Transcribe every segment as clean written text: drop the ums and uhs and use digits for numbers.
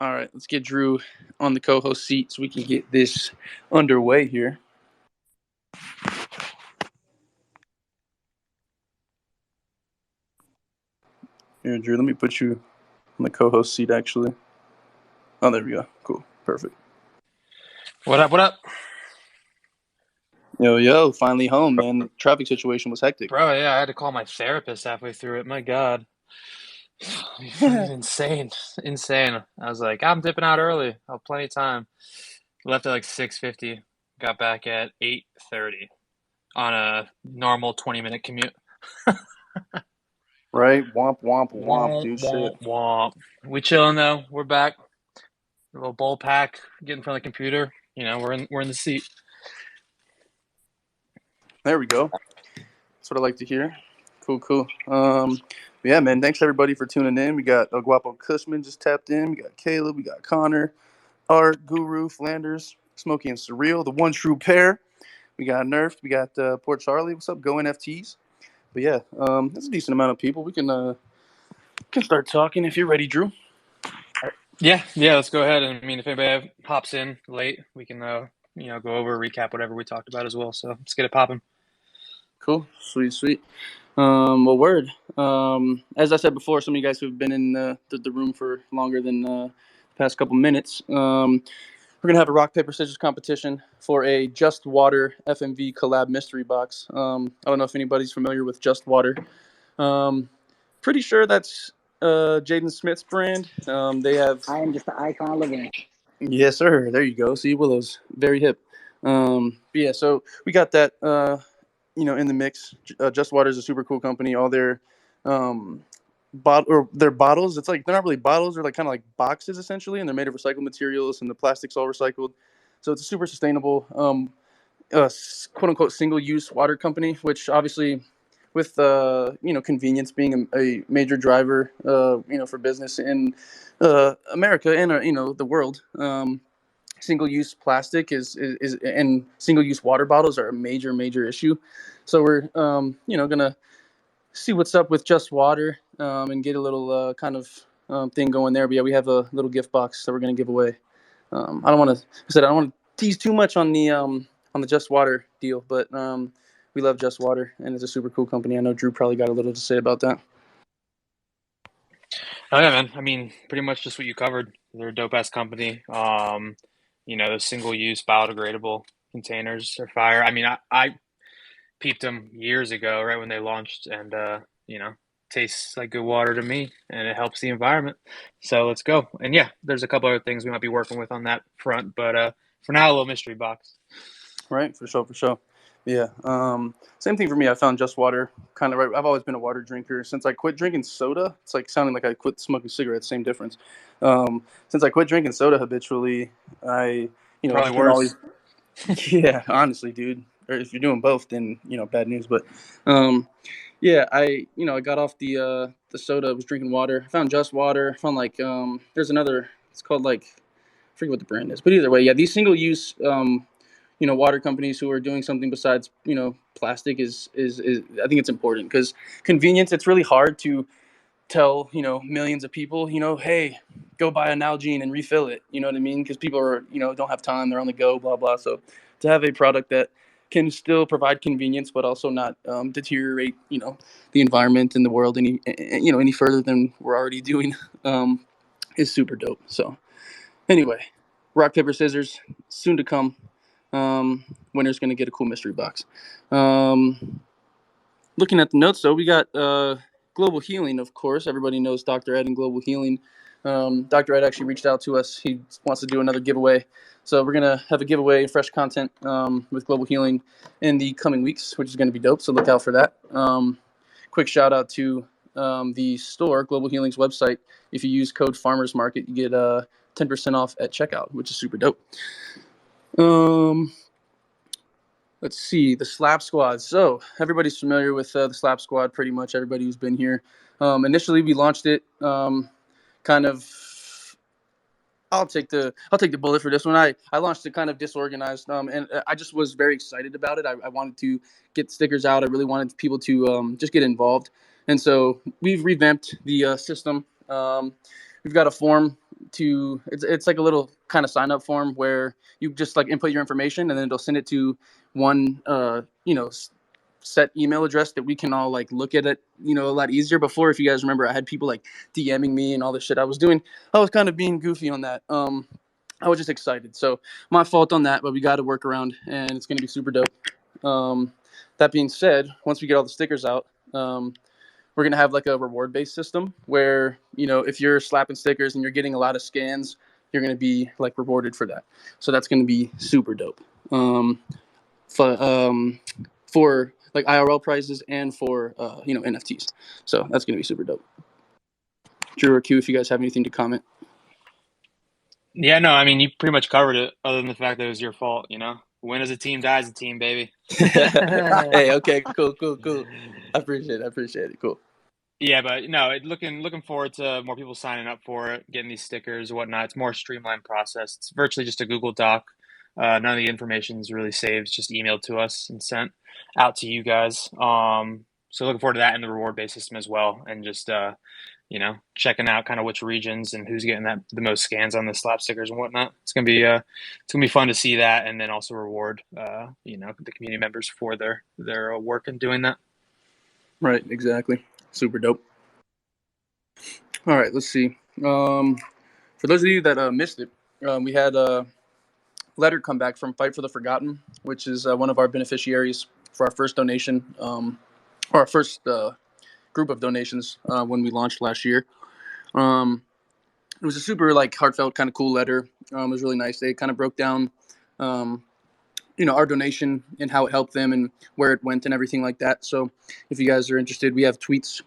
All right, let's get Drew on the co-host seat so we can get this underway here. Here, Drew, let me put you on the co-host seat, actually. Oh, there we go. Cool. Perfect. What up, what up? Yo, finally home, man. Traffic situation was hectic. Bro, yeah, I had to call my therapist halfway through it. My God. Insane. Insane. I was like, I'm dipping out early. I'll have plenty of time. Left at like 6:50. Got back at 8:30 on a normal 20-minute commute. Right? Womp, womp, womp, Womp, dude. Shit. womp, womp. We chilling though. We're back. A little bowl pack, getting in front of the computer. We're in the seat. There we go. That's what I like to hear. Cool. Yeah, man. Thanks everybody for tuning in. We got Guapo Cushman just tapped in. We got Caleb. We got Connor, Art, Guru, Flanders, Smokey, and Surreal, the one true pair. We got Nerfed. We got Port Charlie. What's up? Go NFTs. But yeah, that's a decent amount of people. We can start talking if you're ready, Drew. Yeah, let's go ahead. And I mean, if anybody hops in late, we can go over, recap whatever we talked about as well. So let's get it popping. Cool. Sweet. Well, word. As I said before, some of you guys who've been in the room for longer than the past couple minutes, we're going to have a rock, paper, scissors competition for a Just Water FMV collab mystery box. I don't know if anybody's familiar with Just Water. Pretty sure that's Jaden Smith's brand. They have. I am just the icon living. Yes, sir. There you go. See, Willow's very hip. But yeah, so we got that. In the mix. Just Water is a super cool company. All their their bottles. It's like they're not really bottles. They're like kind of like boxes essentially, and they're made of recycled materials, and the plastic's all recycled. So it's a super sustainable, quote unquote, single use water company. Which obviously, with convenience being a major driver, for business in America and the world. Single-use plastic is and single-use water bottles are a major issue. So we're gonna see what's up with Just Water and get a little kind of thing going there. But yeah, we have a little gift box that we're gonna give away. I don't want to tease too much on the Just Water deal, but we love Just Water and it's a super cool company. I know Drew probably got a little to say about that. Oh yeah, man. I mean, pretty much just what you covered. They're a dope ass company. Those single use biodegradable containers are fire. I mean, I peeped them years ago, right when they launched, and tastes like good water to me, and it helps the environment. So let's go. And yeah, there's a couple other things we might be working with on that front, but for now, a little mystery box. Right, for sure. Yeah. Same thing for me. I found Just Water kind of right. I've always been a water drinker since I quit drinking soda. It's like sounding like I quit smoking cigarettes. Same difference. Since I quit drinking soda habitually, I Probably can always. worse. Yeah, honestly, dude. Or if you're doing both, then bad news. But yeah, I got off the soda. I was drinking water. I found Just Water. I found like there's another. It's called like I forget what the brand is, but either way, yeah, these single use water companies who are doing something besides plastic is I think it's important because convenience. It's really hard to tell millions of people hey, go buy an Nalgene and refill it. You know what I mean? Because people are don't have time. They're on the go. Blah blah. So to have a product that can still provide convenience but also not deteriorate the environment and the world any further than we're already doing is super dope. So anyway, rock paper scissors soon to come. Winner's going to get a cool mystery box. Looking at the notes, though, we got Global Healing, of course. Everybody knows Dr. Ed and Global Healing. Dr. Ed actually reached out to us. He wants to do another giveaway. So we're going to have a giveaway, fresh content with Global Healing in the coming weeks, which is going to be dope. So look out for that. Quick shout out to the store, Global Healing's website. If you use code Farmers Market, you get 10% off at checkout, which is super dope. Let's see, the Slap Squad. So everybody's familiar with the Slap Squad, pretty much everybody who's been here. Initially, we launched it kind of. I'll take the bullet for this one. I launched it kind of disorganized, and I just was very excited about it. I wanted to get stickers out. I really wanted people to just get involved, and so we've revamped the system. We've got a form it's like a little kind of sign up form where you just like input your information and then it'll send it to one set email address that we can all like look at it a lot easier. Before, if you guys remember, I had people like DMing me and all this shit I was doing. I was kind of being goofy on that. I was just excited, so my fault on that, but we got to work around and it's going to be super dope. That being said, once we get all the stickers out, we're going to have like a reward based system where if you're slapping stickers and you're getting a lot of scans, you're going to be like rewarded for that. So that's going to be super dope. For like IRL prizes and for NFTs. So that's going to be super dope. Drew or Q, if you guys have anything to comment. Yeah, no, I mean, you pretty much covered it, other than the fact that it was your fault, Win as a team, die as a team, baby. Hey, okay, cool. I appreciate it. Cool. Yeah, but no, looking forward to more people signing up for it, getting these stickers and whatnot. It's a more streamlined process. It's virtually just a Google Doc. None of the information is really saved. It's just emailed to us and sent out to you guys. So looking forward to that in the reward-based system as well, and just checking out kind of which regions and who's getting the most scans on the slap stickers and whatnot. It's gonna be fun to see that, and then also reward the community members for their work in doing that. Right, exactly. Super dope. All right, let's see. For those of you that missed it, we had a letter come back from Fight for the Forgotten, which is one of our beneficiaries for our first donation, or our first group of donations when we launched last year. It was a super like heartfelt, kind of cool letter. It was really nice. They kind of broke down, our donation and how it helped them and where it went and everything like that. So if you guys are interested, we have tweets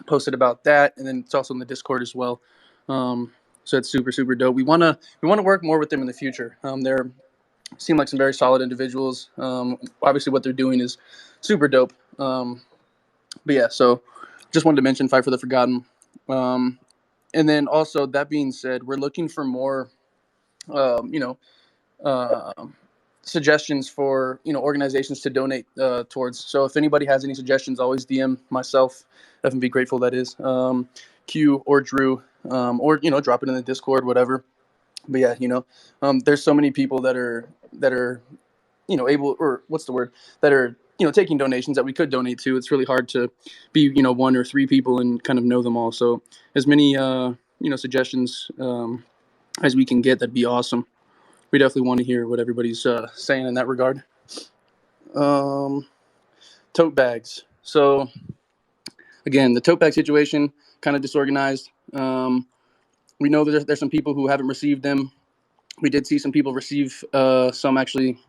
posted about that, and then it's also in the Discord as well. So it's super dope. We wanna work more with them in the future. They're seem like some very solid individuals. Obviously, what they're doing is super dope. But yeah, so just wanted to mention Fight for the Forgotten. And then also, that being said, we're looking for more, uh, suggestions for organizations to donate towards. So if anybody has any suggestions, always DM myself, FMV Grateful, that is, Q or Drew, or drop it in the Discord, whatever. But yeah, there's so many people that are able, or what's the word, that are taking donations that we could donate to. It's really hard to be one or three people and kind of know them all. So as many suggestions as we can get, that'd be awesome. We definitely want to hear what everybody's saying in that regard. Tote bags. So again, the tote bag situation, kind of disorganized. We know that there's some people who haven't received them. We did see some people receive some actually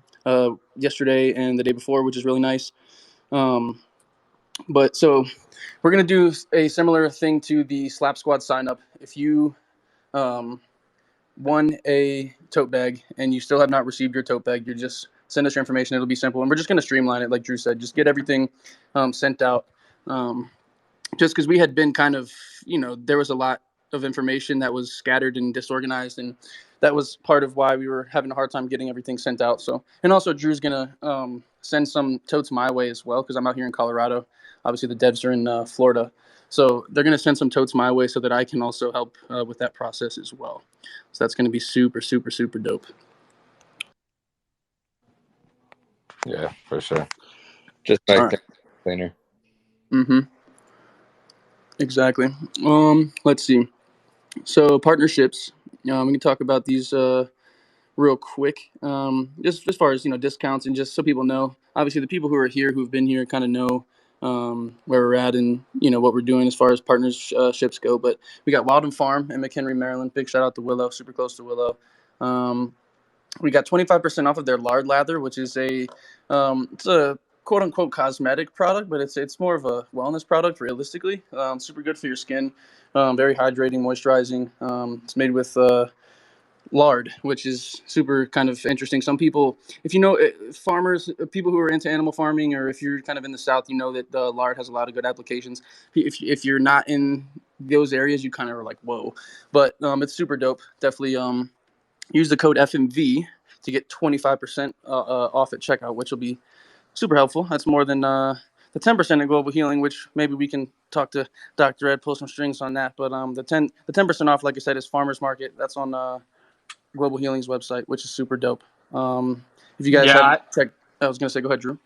yesterday and the day before, which is really nice. But so we're going to do a similar thing to the Slap Squad sign up. If you won a tote bag and you still have not received your tote bag, you just send us your information. It'll be simple. And we're just going to streamline it, like Drew said. Just get everything sent out. Just because we had been kind of, there was a lot of information that was scattered and disorganized, and that was part of why we were having a hard time getting everything sent out. So, and also Drew's gonna send some totes my way as well, because I'm out here in Colorado. Obviously, the devs are in Florida, so they're gonna send some totes my way so that I can also help with that process as well. So that's gonna be super dope. Yeah, for sure. Just like right. Cleaner. Mm-hmm. Exactly. Let's see. So partnerships. We can talk about these real quick. Just as far as discounts, and just so people know. Obviously, the people who are here, who've been here, kind of know where we're at and what we're doing as far as partnerships go. But we got Wild and Farm in McHenry, Maryland. Big shout out to Willow. Super close to Willow. We got 25% off of their lard lather, which is it's a quote unquote cosmetic product, but it's more of a wellness product realistically. Super good for your skin. Very hydrating, moisturizing. It's made with lard, which is super kind of interesting. Some people, if farmers, people who are into animal farming, or if you're kind of in the South, that the lard has a lot of good applications. If you're not in those areas, you kind of are like, whoa. But it's super dope. Definitely use the code FMV to get 25% off at checkout, which will be super helpful. That's more than the 10% in global healing, which maybe we can talk to Dr. Ed, pull some strings on that. But the 10% off, like I said, is Farmers Market. That's on Global Healing's website, which is super dope. If you guys haven't Yeah, checked, I was gonna say, go ahead, Drew.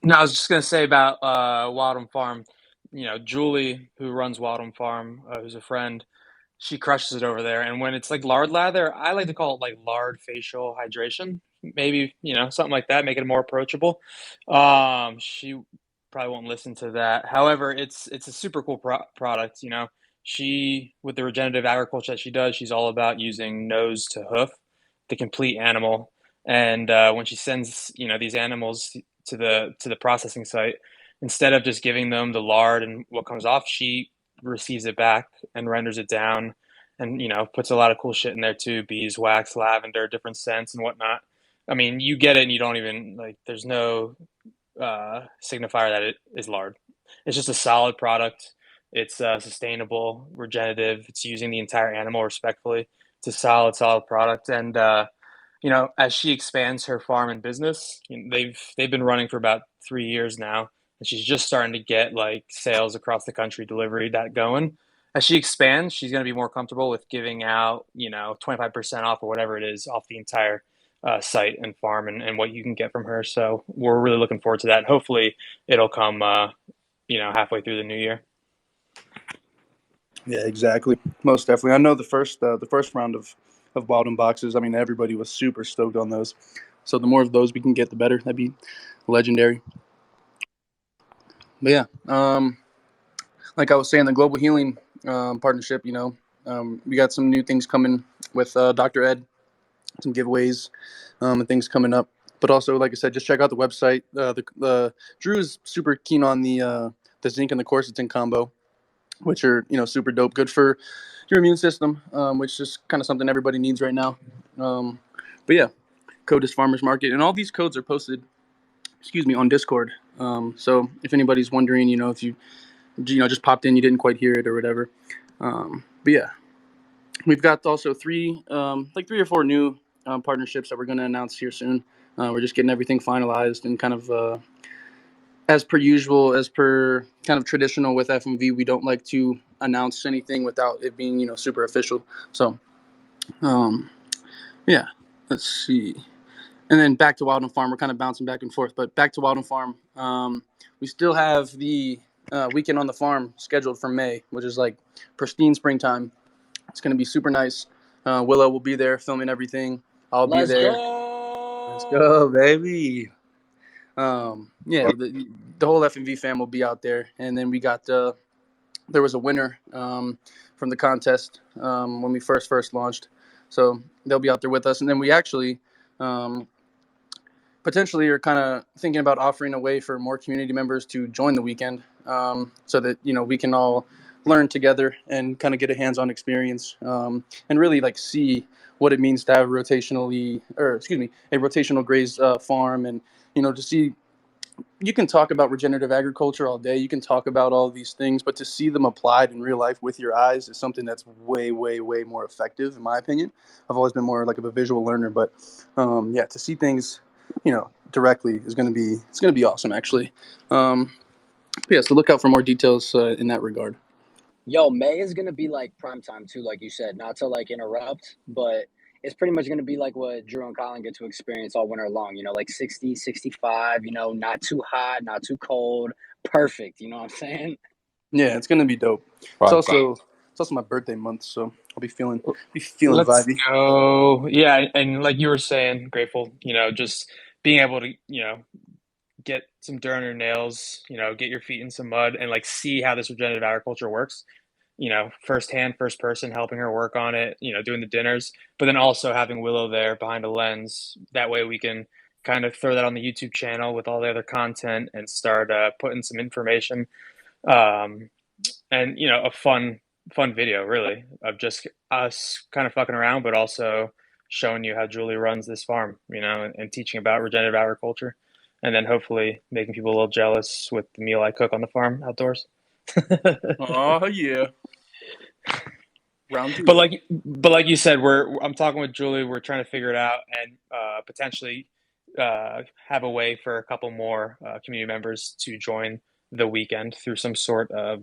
no, I was just gonna say about Wildem Farm. Julie, who runs Wildem Farm, who's a friend, she crushes it over there. And when it's like lard lather, I like to call it like lard facial hydration. Maybe, something like that, make it more approachable. She probably won't listen to that. However, it's a super cool product. She, with the regenerative agriculture that she does, she's all about using nose to hoof, the complete animal. And when she sends, these animals to the processing site, instead of just giving them the lard and what comes off, she receives it back and renders it down, and puts a lot of cool shit in there too: beeswax, lavender, different scents and whatnot. I mean, you get it and you don't even like, there's no signifier that it is lard. It's just a solid product. It's sustainable, regenerative. It's using the entire animal respectfully. It's a solid product. And as she expands her farm and business, they've been running for about 3 years now, and she's just starting to get like sales across the country, delivery that going. As she expands, she's going to be more comfortable with giving out 25% off or whatever it is off the entire site and farm, and what you can get from her. So we're really looking forward to that. And hopefully it'll come halfway through the new year. Yeah, exactly. Most definitely. I know the first round of Wild boxes. I mean, everybody was super stoked on those. So the more of those we can get, the better. That'd be legendary. But yeah, like I was saying, the Global Healing partnership. We got some new things coming with Dr. Ed, some giveaways and things coming up. But also, like I said, just check out the website. The Drew is super keen on the zinc and the quercetin combo, which are super dope, good for your immune system, which is kind of something everybody needs right now. But yeah, code is Farmers Market, and all these codes are posted, on Discord. So if anybody's wondering, if you just popped in, you didn't quite hear it or whatever. But yeah, we've got also three or four new partnerships that we're going to announce here soon. We're just getting everything finalized and kind of as per usual, as per kind of traditional with FMV, we don't like to announce anything without it being, super official. So, yeah, let's see. And then back to Wild and Farm, we're kind of bouncing back and forth, but back to Wild and Farm. We still have the weekend on the farm scheduled for May, which is like pristine springtime. It's going to be super nice. Willow will be there filming everything. I'll be there. Let's go, baby. Yeah, the whole FMV fam will be out there, and then we got there was a winner from the contest when we first launched, so they'll be out there with us, and then we actually potentially are kind of thinking about offering a way for more community members to join the weekend, so that we can all learn together and kind of get a hands-on experience, and really like see what it means to have a rotational grazed farm, and to see. You can talk about regenerative agriculture all day. You can talk about all these things, but to see them applied in real life with your eyes is something that's way, way, way more effective, in my opinion. I've always been more like of a visual learner, but yeah, to see things, directly is it's gonna be awesome, actually. Yeah, so look out for more details in that regard. Yo, May is gonna be like prime time too, like you said. Not to like interrupt, but it's pretty much gonna be like what Drew and Colin get to experience all winter long. Like 60, 65. Not too hot, not too cold. Perfect. You know what I'm saying? Yeah, it's gonna be dope. Right. It's also my birthday month, so I'll be feeling Let's vibey. go. Yeah, and like you were saying, grateful, just being able to, get some dirt on your nails, get your feet in some mud and like see how this regenerative agriculture works, firsthand, first person, helping her work on it, doing the dinners, but then also having Willow there behind a lens. That way we can kind of throw that on the YouTube channel with all the other content and start putting some information, um, and a fun video really of just us kind of fucking around, but also showing you how Julie runs this farm, and teaching about regenerative agriculture, and then hopefully making people a little jealous with the meal I cook on the farm outdoors. Oh yeah, round two. But like you said, I'm talking with Julie. We're trying to figure it out and potentially have a way for a couple more community members to join the weekend through some sort of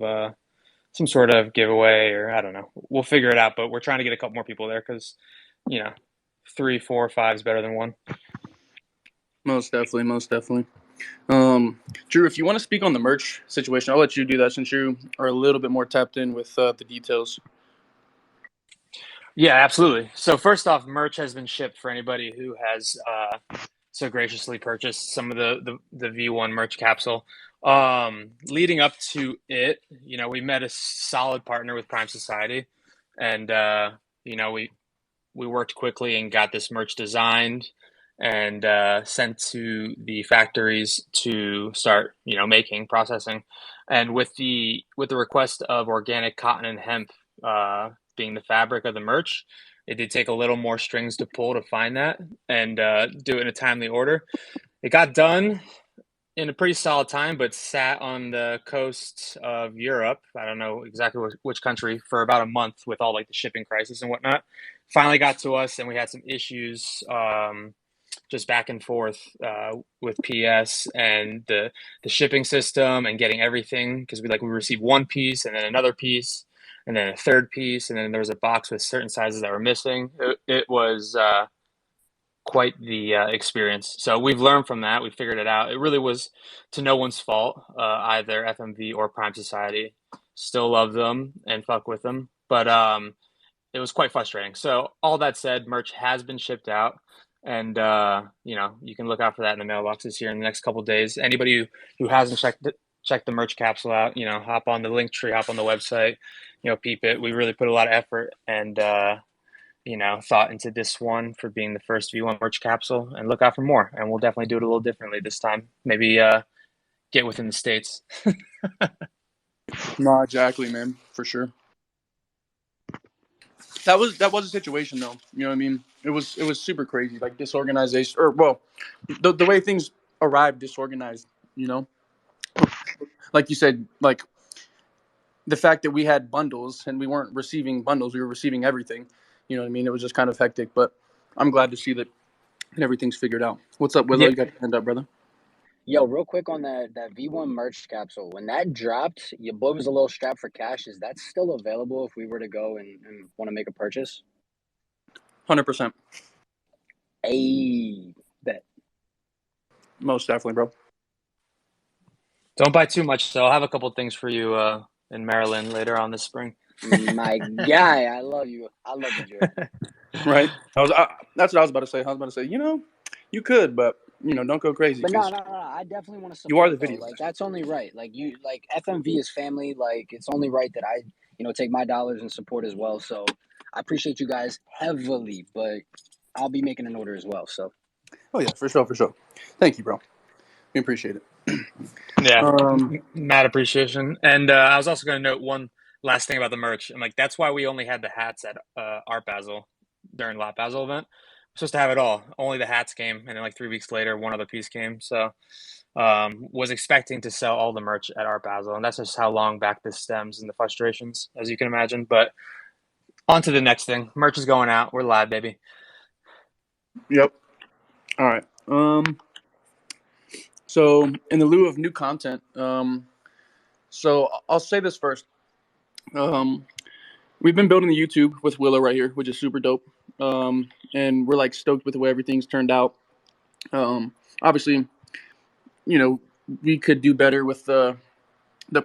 giveaway, or I don't know. We'll figure it out, but we're trying to get a couple more people there because, you know, 3, 4, 5 is better than one. Most definitely, most definitely. Drew, if you want to speak on the merch situation, I'll let you do that since you are a little bit more tapped in with the details. Yeah, absolutely. So first off, merch has been shipped for anybody who has so graciously purchased some of the V1 merch capsule. Leading up to it, we met a solid partner with Prime Society, and we worked quickly and got this merch designed and sent to the factories to start, making, processing, and with the request of organic cotton and hemp being the fabric of the merch, it did take a little more strings to pull to find that and do it in a timely order. It got done in a pretty solid time, but sat on the coast of Europe. I don't know exactly which country for about a month with all like the shipping crisis and whatnot. Finally got to us, and we had some issues just back and forth with PS and the shipping system and getting everything because we received one piece and then another piece and then a third piece and then there was a box with certain sizes that were missing. It was quite the experience. So we've learned from that. We figured it out. It really was to no one's fault, either FMV or Prime Society. Still love them and fuck with them, but it was quite frustrating. So all that said, merch has been shipped out, and you can look out for that in the mailboxes here in the next couple of days. Anybody who hasn't checked the merch capsule out, hop on the link tree, hop on the website, peep it. We really put a lot of effort and thought into this one for being the first V1 merch capsule, and look out for more. And we'll definitely do it a little differently this time. Maybe get within the states. No, exactly, man, for sure. That was a situation though. You know what I mean? It was super crazy, like disorganization, or well, the way things arrived disorganized. You know, like you said, like the fact that we had bundles and we weren't receiving bundles, we were receiving everything. You know what I mean? It was just kind of hectic, but I'm glad to see that everything's figured out. What's up, Willow? Yeah. You got your hand up, brother? Yo, real quick on that V1 merch capsule. When that dropped, your boy was a little strapped for cash. Is that still available if we were to go and want to make a purchase? 100%. Hey, bet. Most definitely, bro. Don't buy too much, though. I'll have a couple things for you in Maryland later on this spring. My guy, I love you. I love you, Drew. Right? That's what I was about to say. I was about to say, you could, but don't go crazy. But no. I definitely want to You are support the though. video. Like that's only right. Like FMV is family. Like it's only right that I, take my dollars and support as well. So I appreciate you guys heavily, but I'll be making an order as well. So. Oh yeah, for sure, for sure. Thank you, bro. We appreciate it. Yeah, mad appreciation. And I was also going to note one last thing about the merch. And like that's why we only had the hats at Art Basel during Lot Basel event. We're supposed to have it all. Only the hats came, and then like 3 weeks later, one other piece came. So was expecting to sell all the merch at Art Basel, and that's just how long back this stems and the frustrations, as you can imagine. But on to the next thing. Merch is going out. We're live, baby. Yep. All right. So in the lieu of new content, so I'll say this first. We've been building the YouTube with Willow right here, which is super dope. And we're like stoked with the way everything's turned out. Obviously, we could do better with the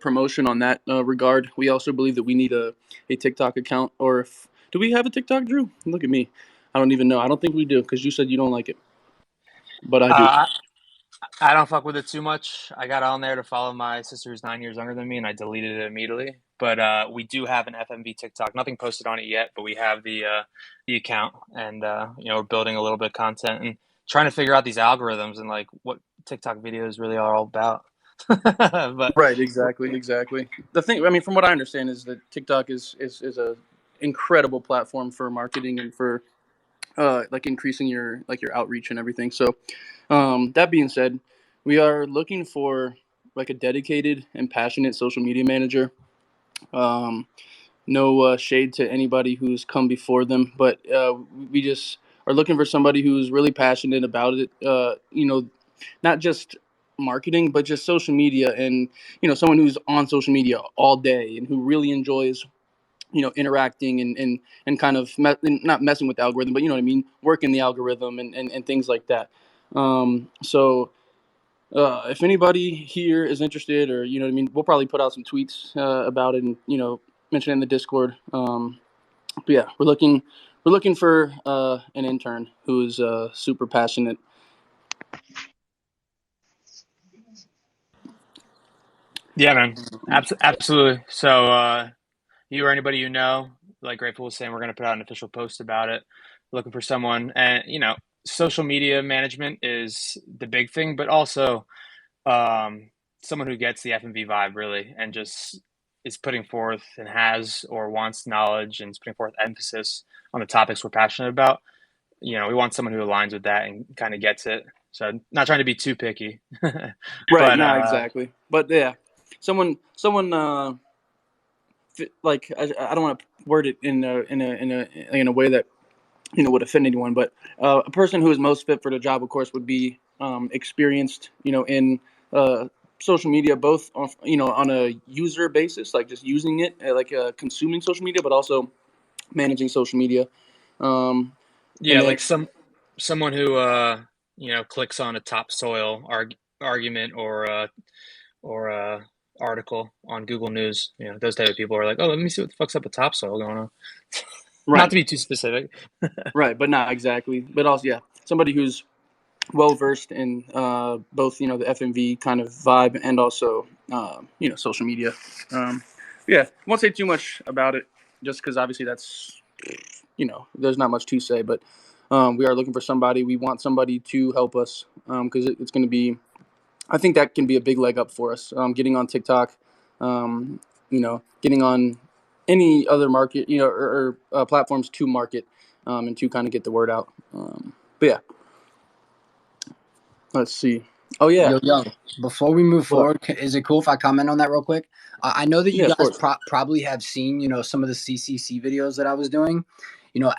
promotion on that regard. We also believe that we need a TikTok account, or do we have a TikTok, Drew? Look at me. I don't even know. I don't think we do because you said you don't like it, but I do. I don't fuck with it too much. I got on there to follow my sister who's 9 years younger than me, and I deleted it immediately. But we do have an FMV TikTok. Nothing posted on it yet, but we have the account, and we're building a little bit of content and trying to figure out these algorithms and like what TikTok videos really are all about. But Right, exactly. The thing, I mean, from what I understand, is that TikTok is a incredible platform for marketing and for like increasing your outreach and everything. So that being said, we are looking for like a dedicated and passionate social media manager. No shade to anybody who's come before them, but we just are looking for somebody who's really passionate about it. Not just marketing, but just social media, and someone who's on social media all day and who really enjoys interacting and kind of not messing with the algorithm, but you know what I mean, working the algorithm and things like that. So if anybody here is interested, or you know what I mean, we'll probably put out some tweets about it, and mention it in the Discord. But yeah, we're looking for an intern who's super passionate. Yeah, man. Absolutely. So, you or anybody you know, like Grateful was saying, we're going to put out an official post about it. Looking for someone, and social media management is the big thing, but also um, someone who gets the FMV vibe really, and just is putting forth and has or wants knowledge and is putting forth emphasis on the topics we're passionate about. We want someone who aligns with that and kind of gets it. So, not trying to be too picky, Right, but not exactly, but yeah, someone like I don't want to word it in a way that would offend anyone, but a person who is most fit for the job, of course, would be experienced, in social media, both on a user basis, like just using it, like consuming social media, but also managing social media. Um, and yeah, then like someone who clicks on a topsoil argument or article on Google News. Those type of people are like, oh, let me see what the fuck's up with topsoil going on. Not right, to be too specific. right, but not exactly, but also yeah, somebody who's well versed in both the FMV kind of vibe and also social media. Um, yeah, won't say too much about it just because obviously that's there's not much to say, but we are looking for somebody. We want somebody to help us because it's going to be. I think that can be a big leg up for us. Getting on TikTok, getting on any other market, or platforms to market and to kind of get the word out. But yeah, let's see. Oh yeah. Yo, before we move What? forward, is it cool if I comment on that real quick? I know that you Yeah, of guys course. probably have seen, some of the CCC videos that I was doing.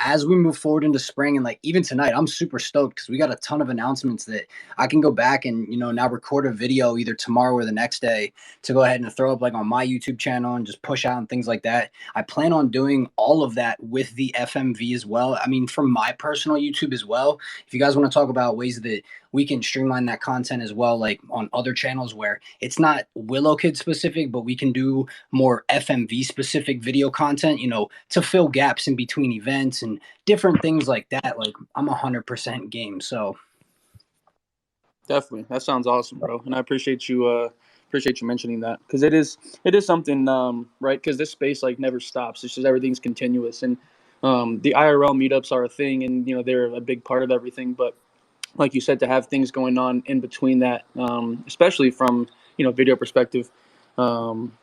As we move forward into spring, and like even tonight, I'm super stoked because we got a ton of announcements that I can go back and, now record a video either tomorrow or the next day to go ahead and throw up like on my YouTube channel and just push out and things like that. I plan on doing all of that with the FMV as well. I mean, from my personal YouTube as well. If you guys want to talk about ways that we can streamline that content as well, like on other channels where it's not Willow Kid specific, but we can do more FMV specific video content, to fill gaps in between events and different things like that. Like I'm 100% game. So Definitely, that sounds awesome, bro. And I appreciate you mentioning that because it is something, right? Because this space like never stops. It's just everything's continuous, and the IRL meetups are a thing, and they're a big part of everything. But like you said, to have things going on in between that, especially from video perspective, um,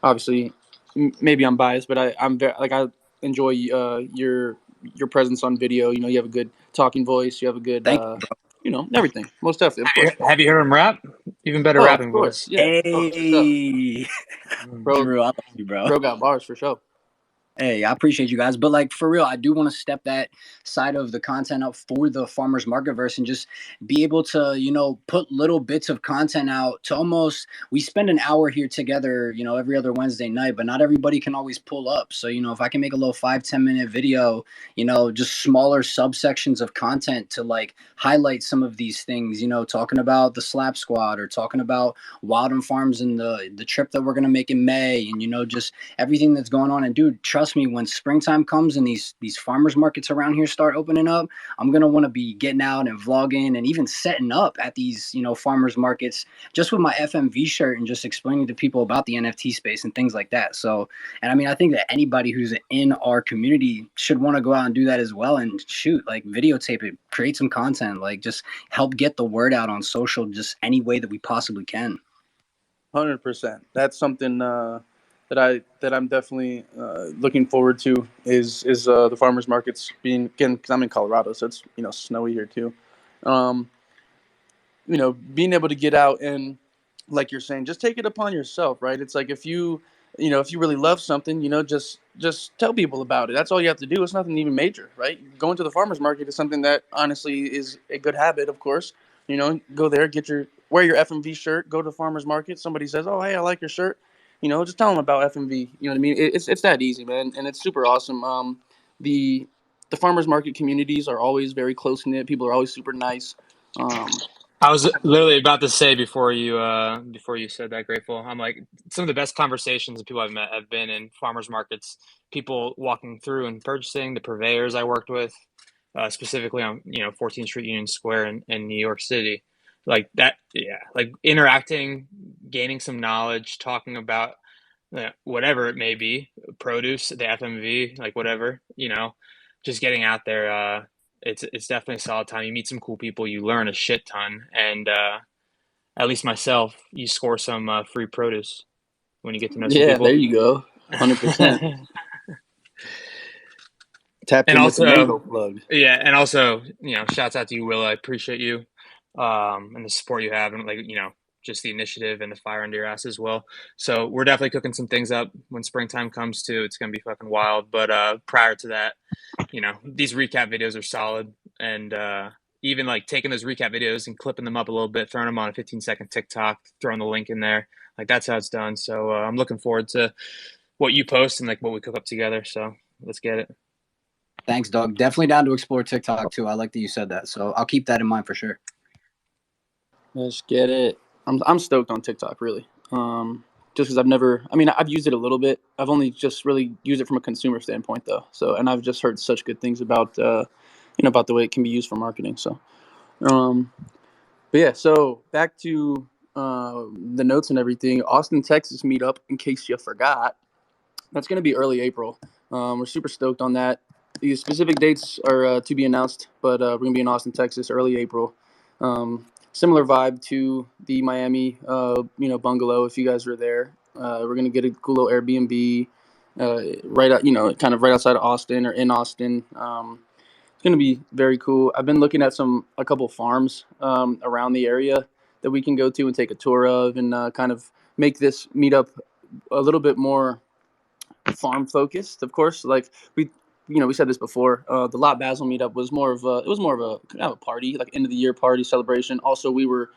obviously, maybe I'm biased, but I'm very like I enjoy your presence on video. You have a good talking voice. You have a good thank everything. Most definitely, of course, bro. Have you heard him rap? Even better Oh, of rapping course, voice. yeah. you. Oh, for sure, Hey, Mm. bro. Drew, I love you, bro. Bro got bars for sure. Hey, I appreciate you guys, but like for real, I do want to step that side of the content up for the farmers MarketVerse and just be able to, put little bits of content out to almost. We spend an hour here together, every other Wednesday night, but not everybody can always pull up. So if I can make a little 5-10 minute video, just smaller subsections of content to like highlight some of these things, talking about the Slap Squad or talking about Wildem Farms and the trip that we're gonna make in May, and just everything that's going on. And dude, trust me, when springtime comes and these farmers markets around here start opening up, I'm gonna want to be getting out and vlogging and even setting up at these farmers markets just with my FMV shirt and just explaining to people about the NFT space and things like that. So, and I mean, I think that anybody who's in our community should want to go out and do that as well, and shoot, like videotape it, create some content, like just help get the word out on social, just any way that we possibly can. 100%. That's something that I'm definitely looking forward to is the farmers markets being, again, because I'm in Colorado, so it's snowy here too. Um, being able to get out and, like you're saying, just take it upon yourself, right? It's like if you really love something, just tell people about it. That's all you have to do. It's nothing even major, right? Going to the farmers market is something that honestly is a good habit, of course. Go there, get your wear your FMV shirt, go to the farmer's market. Somebody says, "Oh, hey, I like your shirt." Just tell them about FMV. You know what I mean? It's that easy, man, and it's super awesome. The the farmers market communities are always very close knit. People are always super nice. Um, I was literally about to say before you said that, Grateful. I'm like, some of the best conversations of people I've met have been in farmers markets. People walking through and purchasing, the purveyors I worked with, specifically on 14th Street Union Square in New York City, like that. Yeah, like interacting, gaining some knowledge, talking about whatever it may be, produce, the FMV, like whatever, just getting out there. It's definitely a solid time. You meet some cool people, you learn a shit ton, and at least myself, you score some free produce when you get to know some yeah, there people. you go, 100%. Tapped And in with the mango also, plug. yeah, and also, shouts out to you, Will. I appreciate you, and the support you have, and like, just the initiative and the fire under your ass as well. So we're definitely cooking some things up when springtime comes too. It's gonna be fucking wild. But prior to that, these recap videos are solid, and even like taking those recap videos and clipping them up a little bit, throwing them on a 15-second TikTok, throwing the link in there, like that's how it's done. So I'm looking forward to what you post and like what we cook up together. So let's get it. Thanks, Doug. Definitely down to explore TikTok too. I like that you said that, so I'll keep that in mind for sure. Let's get it. I'm stoked on TikTok, really. Just because I've used it a little bit. I've only just really used it from a consumer standpoint, though. So, and I've just heard such good things about, about the way it can be used for marketing. So, um, but yeah. So back to the notes and everything. Austin, Texas meetup. In case you forgot, that's going to be early April. We're super stoked on that. The specific dates are to be announced, but we're going to be in Austin, Texas, early April. Similar vibe to the Miami, bungalow. If you guys were there, we're going to get a cool little Airbnb right out, kind of right outside of Austin or in Austin. It's going to be very cool. I've been looking at a couple farms around the area that we can go to and take a tour of, and kind of make this meetup a little bit more farm focused. Of course, like we said this before. The Lot Basel meetup was more of a kind of a party, like end of the year party celebration. Also, we were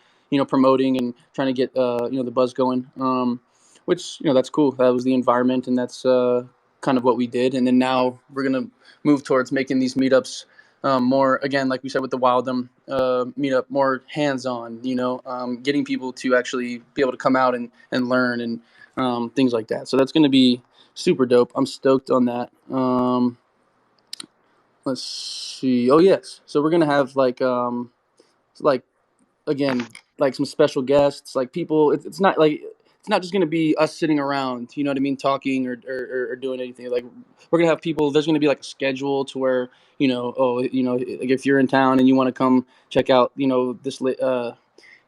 promoting and trying to get the buzz going, which that's cool. That was the environment, and that's kind of what we did. And then now we're gonna move towards making these meetups more, again, like we said with the Wildem meetup, more hands-on. Getting people to actually be able to come out and learn and things like that. So that's going to be super dope. I'm stoked on that. Let's see. Oh yes. So we're gonna have like again like some special guests, like people. It's not just gonna be us sitting around. You know what I mean, talking or doing anything. Like we're gonna have people. There's gonna be like a schedule to where like if you're in town and you want to come check out this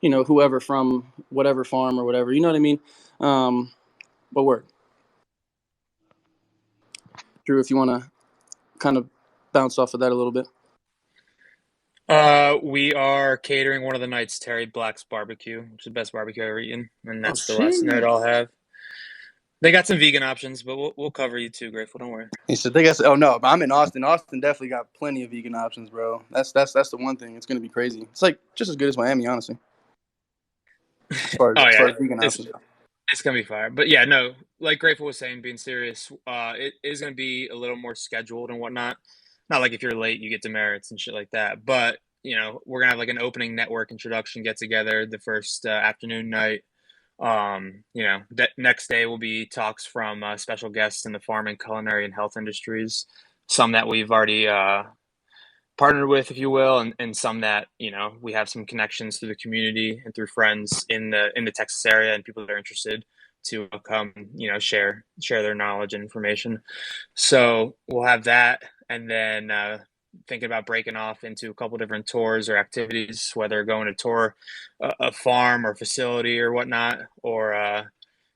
whoever from whatever farm or whatever. You know what I mean. But word, Drew, if you want to kind of bounce off of that a little bit. We are catering one of the nights Terry Black's barbecue, which is the best barbecue I've ever eaten, and Oh that's the last shit! note I'll have. They got some vegan options, but we'll cover you too, Grateful. Don't worry. He said, "They guess." Oh no, but I'm in Austin. Austin definitely got plenty of vegan options, bro. That's the one thing. It's gonna be crazy. It's like just as good as Miami, honestly, as far as Oh as far yeah, as vegan it's options go. it's gonna be fire. But yeah, no, like Grateful was saying, being serious, it is gonna be a little more scheduled and whatnot. Not like if you're late, you get demerits and shit like that. But we're gonna have like an opening network introduction get together the first afternoon night. Next day will be talks from special guests in the farming, culinary, and health industries. Some that we've already partnered with, if you will, and some that we have some connections through the community and through friends in the Texas area and people that are interested to come share their knowledge and information. So we'll have that, and then thinking about breaking off into a couple different tours or activities, whether going to tour a farm or facility or whatnot, or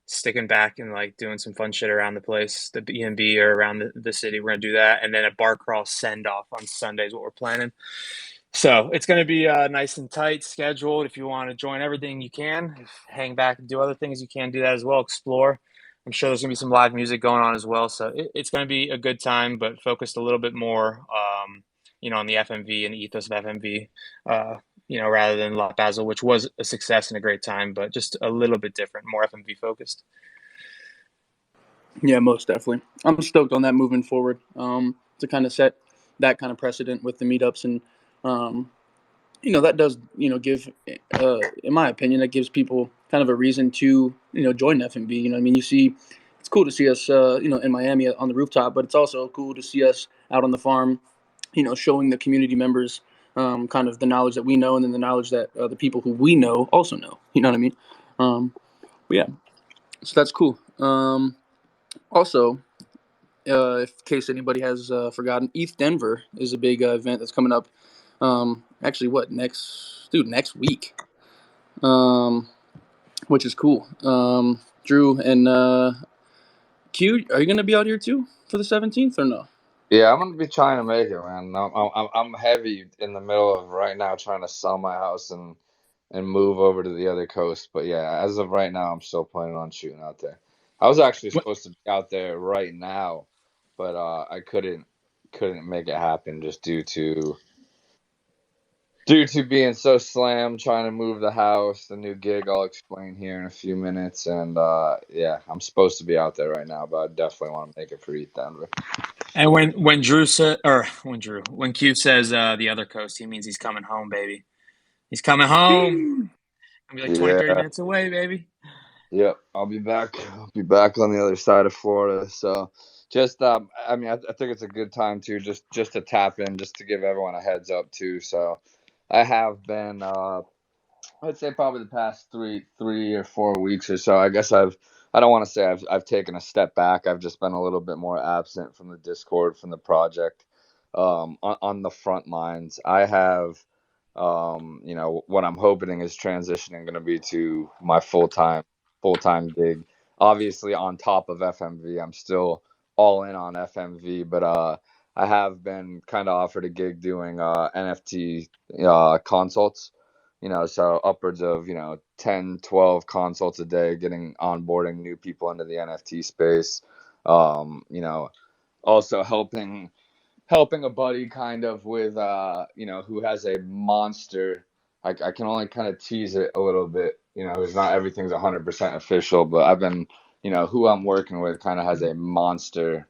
sticking back and like doing some fun shit around the place, the B&B or around the city. We're gonna do that, and then a bar crawl send off on Sunday is what we're planning. So it's gonna be nice and tight scheduled. If you want to join everything, you can. If hang back and do other things, you can do that as well. Explore. I'm sure there's gonna be some live music going on as well. So it's gonna be a good time, but focused a little bit more, on the FMV and ethos of FMV, rather than La Basel, which was a success and a great time, but just a little bit different, more FMV focused. Yeah, most definitely. I'm stoked on that moving forward, to kind of set that kind of precedent with the meetups. And, that does, give, in my opinion, that gives people kind of a reason to, join FMV. You see, it's cool to see us, in Miami on the rooftop, but it's also cool to see us out on the farm, showing the community members kind of the knowledge that we know, and then the knowledge that the people who we know also know. You know what I mean? But yeah, so that's cool. Also, in case anybody has forgotten, ETH Denver is a big event that's coming up. Actually, next week, which is cool. Drew and Q, are you gonna be out here too for the 17th or no? Yeah, I'm gonna be trying to make it, man. I'm heavy in the middle of right now trying to sell my house and move over to the other coast. But yeah, as of right now, I'm still planning on shooting out there. I was actually supposed to be out there right now, but I couldn't make it happen just due to being so slammed trying to move the house, the new gig. I'll explain here in a few minutes, and yeah, I'm supposed to be out there right now, but I definitely want to make it for ETH Denver. And when Q says the other coast, he means he's coming home, baby. He's coming home. I'll be like 20, 30 Yeah. minutes away, baby. Yep, I'll be back. I'll be back on the other side of Florida. So, just I think it's a good time to just to tap in, just to give everyone a heads up too. So, I have been, I'd say probably the past 3 or 4 weeks or so. I don't want to say I've taken a step back. I've just been a little bit more absent from the Discord, from the project, on the front lines. I have, what I'm hoping is transitioning going to be to my full time gig. Obviously, on top of FMV, I'm still all in on FMV, but I have been kind of offered a gig doing NFT consults. So upwards of 10, 12 consults a day, getting onboarding new people into the NFT space. Also helping a buddy kind of with who has a monster. I can only kind of tease it a little bit. It's not everything's 100% official, but I've been, who I'm working with kind of has a monster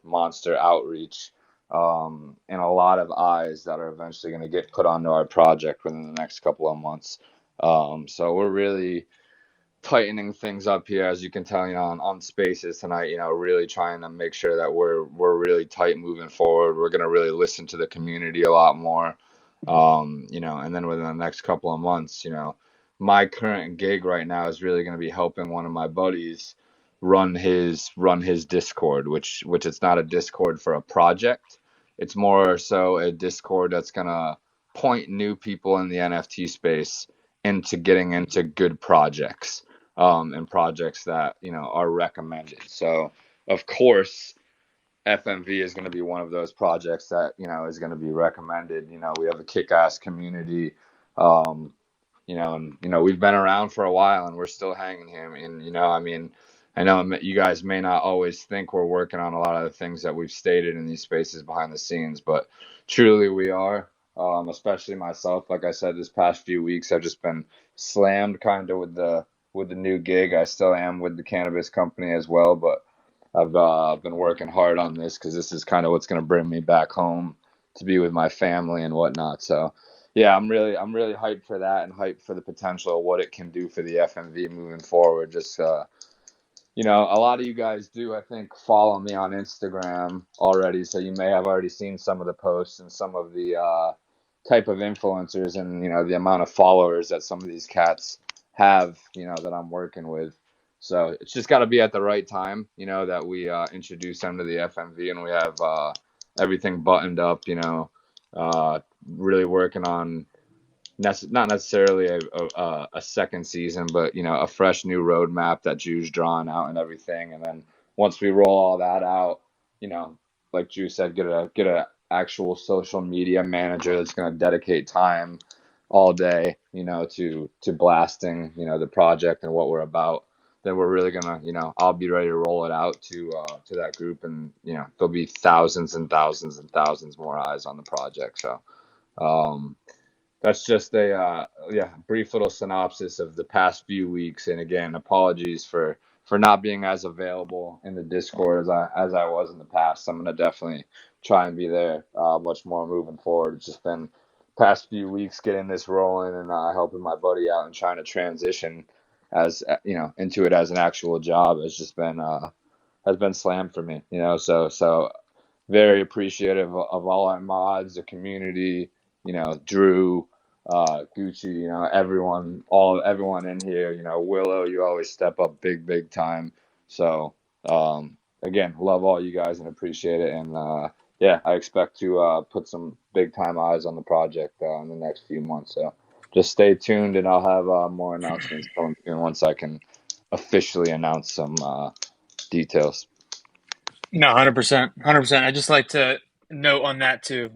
outreach, and a lot of eyes that are eventually going to get put onto our project within the next couple of months. So we're really tightening things up here, as you can tell, on spaces tonight, really trying to make sure that we're really tight moving forward. We're going to really listen to the community a lot more. And then within the next couple of months, my current gig right now is really going to be helping one of my buddies run his Discord, which it's not a Discord for a project. It's more so a Discord that's going to point new people in the NFT space into getting into good projects, and projects that are recommended. So of course FMV is going to be one of those projects that is going to be recommended. We have a kick-ass community, um, and we've been around for a while and we're still hanging here. And I know you guys may not always think we're working on a lot of the things that we've stated in these spaces behind the scenes, but truly we are. Especially myself, like I said, this past few weeks I've just been slammed kind of with the new gig. I still am with the cannabis company as well, but I've been working hard on this because this is kind of what's going to bring me back home to be with my family and whatnot. So yeah, I'm really hyped for that, and hyped for the potential of what it can do for the FMV moving forward. Just a lot of you guys do, I think, follow me on Instagram already, so you may have already seen some of the posts and some of the type of influencers, and the amount of followers that some of these cats have, that I'm working with. So it's just got to be at the right time, that we introduce them to the FMV, and we have everything buttoned up, really working on not necessarily a second season, but a fresh new roadmap that Drew's drawn out and everything. And then once we roll all that out, like Drew said, get a actual social media manager that's going to dedicate time all day, to blasting, the project and what we're about. Then we're really gonna, I'll be ready to roll it out to that group, and there'll be thousands and thousands and thousands more eyes on the project. So Um, that's just a brief little synopsis of the past few weeks. And again, apologies for not being as available in the Discord as I was in the past. I'm gonna definitely try and be there much more moving forward. It's just been past few weeks getting this rolling and helping my buddy out and trying to transition as into it as an actual job has been slammed for me. So very appreciative of all our mods, the community, Drew, Gucci, everyone in here, Willow, you always step up big time. So, again, love all you guys and appreciate it. And, yeah, I expect to, put some big time eyes on the project, in the next few months. So just stay tuned and I'll have, more announcements coming soon once I can officially announce some, details. No, 100%, 100%. I just like to note on that too.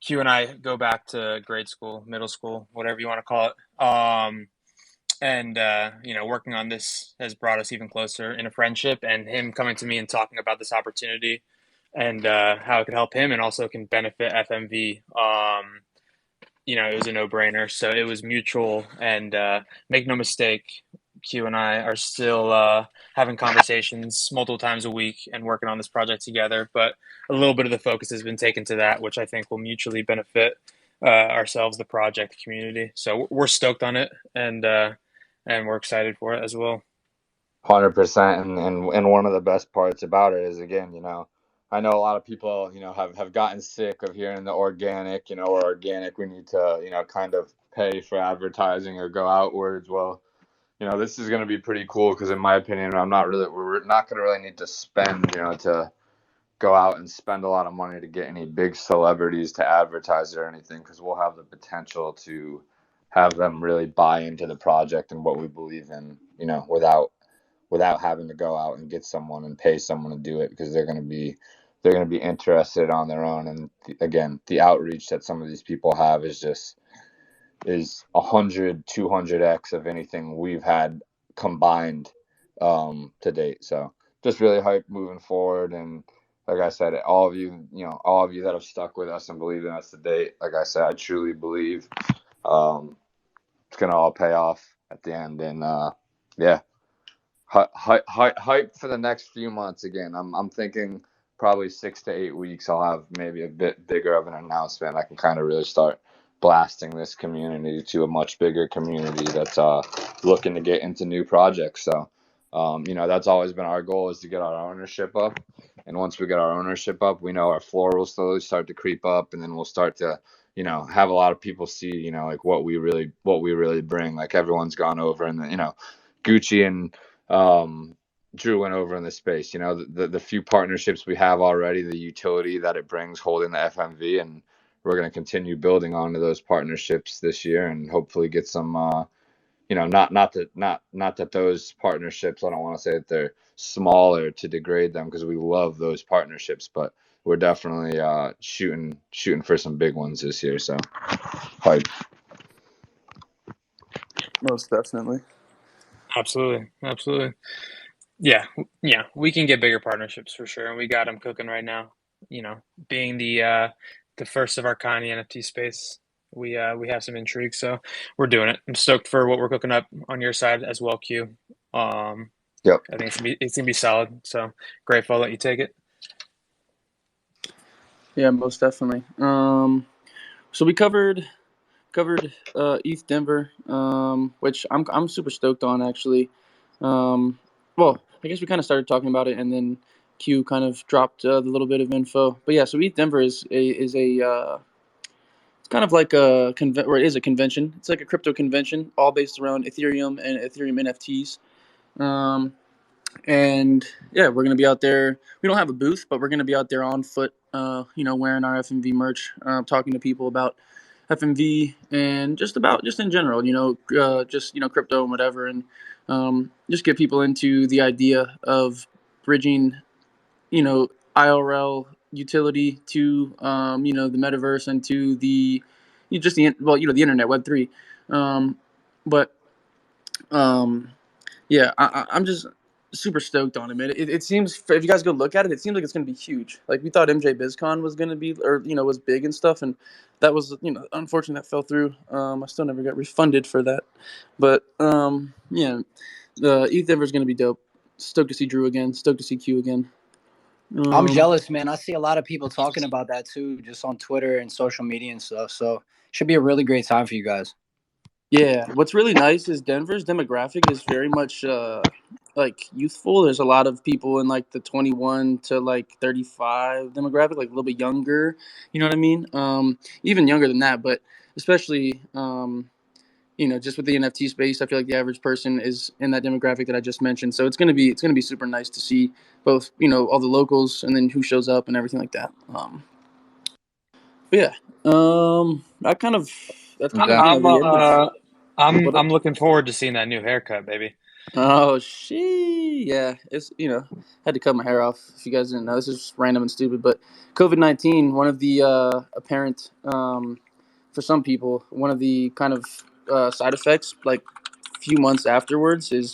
Q and I go back to grade school, middle school, whatever you want to call it. And working on this has brought us even closer in a friendship. And him coming to me and talking about this opportunity and how it could help him and also can benefit FMV. It was a no-brainer. So it was mutual. And make no mistake, Q and I are still having conversations multiple times a week and working on this project together. But a little bit of the focus has been taken to that, which I think will mutually benefit ourselves, the project, the community. So we're stoked on it, and we're excited for it as well. 100%. And one of the best parts about it is, again, I know a lot of people, have gotten sick of hearing the organic, or organic, we need to, kind of pay for advertising or go outwards. Well, this is going to be pretty cool because, in my opinion, we're not going to really need to spend, to go out and spend a lot of money to get any big celebrities to advertise or anything, because we'll have the potential to have them really buy into the project and what we believe in, without having to go out and get someone and pay someone to do it, because they're going to be interested on their own. And again, the outreach that some of these people have is 100 200x of anything we've had combined to date. So just really hyped moving forward. And like I said, all of you that have stuck with us and believe in us to date, like I said, I truly believe it's gonna all pay off at the end. And yeah, hype for the next few months. Again, I'm thinking probably 6 to 8 weeks. I'll have maybe a bit bigger of an announcement. I can kind of really start blasting this community to a much bigger community that's looking to get into new projects. So, that's always been our goal, is to get our ownership up. And once we get our ownership up, we know our floor will slowly start to creep up, and then we'll start to, have a lot of people see, like what we really bring. Like everyone's gone over, and Gucci and Drew went over in the space. The few partnerships we have already, the utility that it brings holding the FMV, and we're going to continue building onto those partnerships this year, and hopefully get some. Not that those partnerships, I don't want to say that they're smaller to degrade them, because we love those partnerships, but we're definitely shooting for some big ones this year. So, hype. Most definitely. Absolutely, absolutely. Yeah, yeah, we can get bigger partnerships for sure, and we got them cooking right now. Being the first of our kind in the NFT space, we have some intrigue, so we're doing it. I'm stoked for what we're cooking up on your side as well, Q. Yep. I think it's gonna be solid. So grateful I'll let you take it. Yeah, most definitely. So we covered ETH Denver, which I'm super stoked on, actually. Well, I guess we kind of started talking about it, and then Q kind of dropped the little bit of info. But yeah, so ETH Denver is a it's kind of like or it is a convention. It's like a crypto convention, all based around Ethereum and Ethereum NFTs. Um, and yeah, we're gonna be out there. We don't have a booth, but we're gonna be out there on foot. Wearing our FMV merch, talking to people about FMV and just in general. Crypto and whatever, and just get people into the idea of bridging, IRL utility to the metaverse and to the internet, Web3. But yeah, I'm just super stoked on it, man. It seems, if you guys go look at it, it seems like it's going to be huge. Like we thought MJ BizCon was going to be, or was big and stuff, and that was unfortunately that fell through. I still never got refunded for that, but yeah, the ETH Denver is going to be dope. Stoked to see Drew again. Stoked to see Q again. I'm jealous, man. I see a lot of people talking about that too, just on Twitter and social media and stuff. So should be a really great time for you guys. Yeah, what's really nice is Denver's demographic is very much like youthful. There's a lot of people in like the 21 to like 35 demographic, like a little bit younger. You know what I mean? Even younger than that, but especially just with the NFT space, I feel like the average person is in that demographic that I just mentioned. So it's gonna be super nice to see both all the locals and then who shows up and everything like that. But yeah, I kind of that's kind of Yeah. I'm the end of what. I'm looking forward to seeing that new haircut, baby. Oh, she, yeah. It's had to cut my hair off. If you guys didn't know, this is random and stupid, but COVID-19, one of the apparent, for some people, one of the kind of side effects, like few months afterwards, is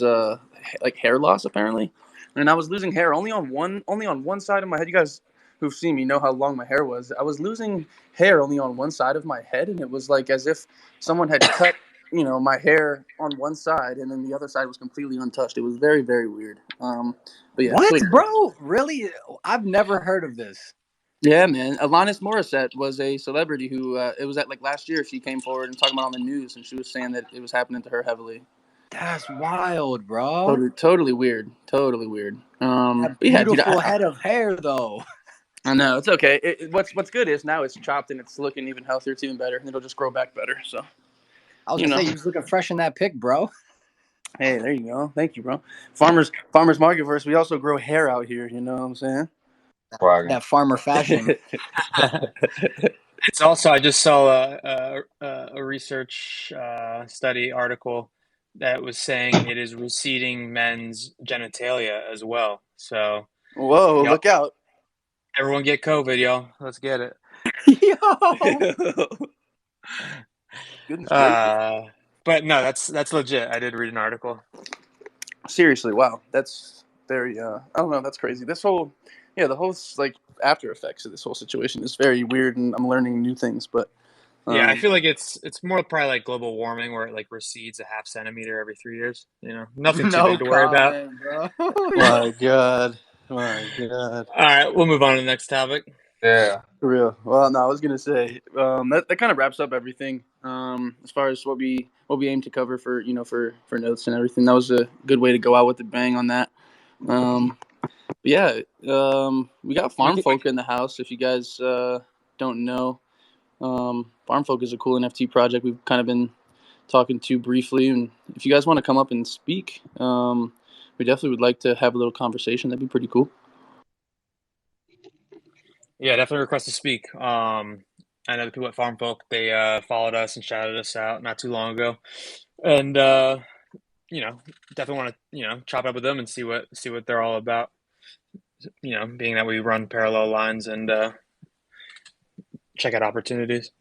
like hair loss apparently. And I was losing hair only on one side of my head. You guys who've seen me know how long my hair was. I was losing hair only on one side of my head, and it was like as if someone had cut my hair on one side, and then the other side was completely untouched. It was very, very weird. But yeah, What, sweet. bro? Really? I've never heard of this. Yeah, man. Alanis Morissette was a celebrity who it was at like last year. She came forward and talking about on the news, and she was saying that it was happening to her heavily. That's wild, bro. Totally, totally weird. Totally weird. That But yeah, dude, beautiful head of hair, though. I know it's okay. What's good is now it's chopped and it's looking even healthier. It's even better, and it'll just grow back better. So I was you gonna know. say you was looking fresh in that pic, bro. Hey, there you go. Thank you, bro. Farmers MarketVerse. We also grow hair out here. You know what I'm saying? Wagon. That farmer fashion. It's also, I just saw a research study article that was saying it is receding men's genitalia as well. So, Whoa! y'all, Look out! everyone get COVID, y'all. Let's get it. Yo. Goodness gracious! Uh, but no, that's legit. I did read an article. Seriously, wow. That's very. I don't know. That's crazy. The whole like after effects of this whole situation is very weird, and I'm learning new things. But Yeah, I um, feel like it's more probably like global warming where it like recedes a half centimeter every 3 years. Nothing too no big to worry about. comment, bro. my God, my God. All right, we'll move on to the next topic. Yeah. For real. Well, no, I was gonna say that kind of wraps up everything as far as what we aim to cover for for notes and everything. That was a good way to go out with the bang on that. But yeah, we got We Farm could, Folk in the house. If you guys don't know, Farm Folk is a cool NFT project we've kind of been talking to briefly, and if you guys want to come up and speak, we definitely would like to have a little conversation. That'd be pretty cool. yeah, definitely request to speak. I know the people at Farm Folk, they followed us and shouted us out not too long ago, and you know, definitely want to chop up with them and see what they're all about. Being that we run parallel lines and check out opportunities.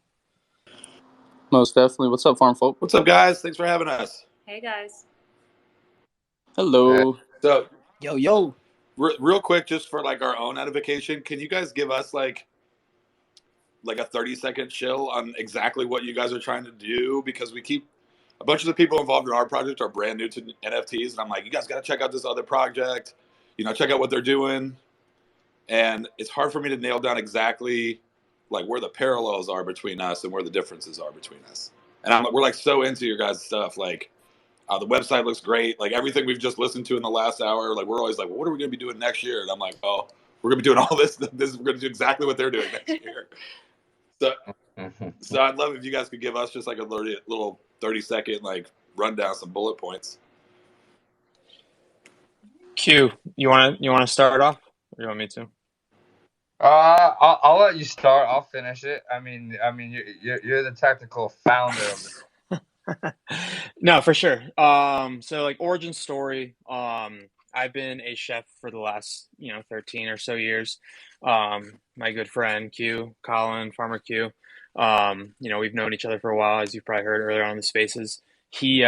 Most definitely. What's up, Farm Folk? What's up, guys? Thanks for having us. Hey guys. Yeah. Hello. So, Yo. real quick, just for like our own edification, can you guys give us like a 30-second chill on exactly what you guys are trying to do? Because a bunch of the people involved in our project are brand new to NFTs, and I'm like, you guys got to check out this other project. Check out what they're doing, and it's hard for me to nail down exactly like where the parallels are between us and where the differences are between us. And we're like so into your guys' stuff, like. The website looks great. Like everything we've just listened to in the last hour, like we're always like, well, what are we going to be doing next year? And I'm like, oh, we're going to be doing all this. We're going to do exactly what they're doing next year. So I'd love if you guys could give us just like a little 30-second like rundown, some bullet points. Q, you want to start off, or you want me to? I'll let you start. I'll finish it. I mean, you're the technical founder of the. No, for sure. So like origin story. I've been a chef for the last 13 or so years. My good friend Q, Colin, Farmer Q. We've known each other for a while, as you've probably heard earlier on in the spaces. He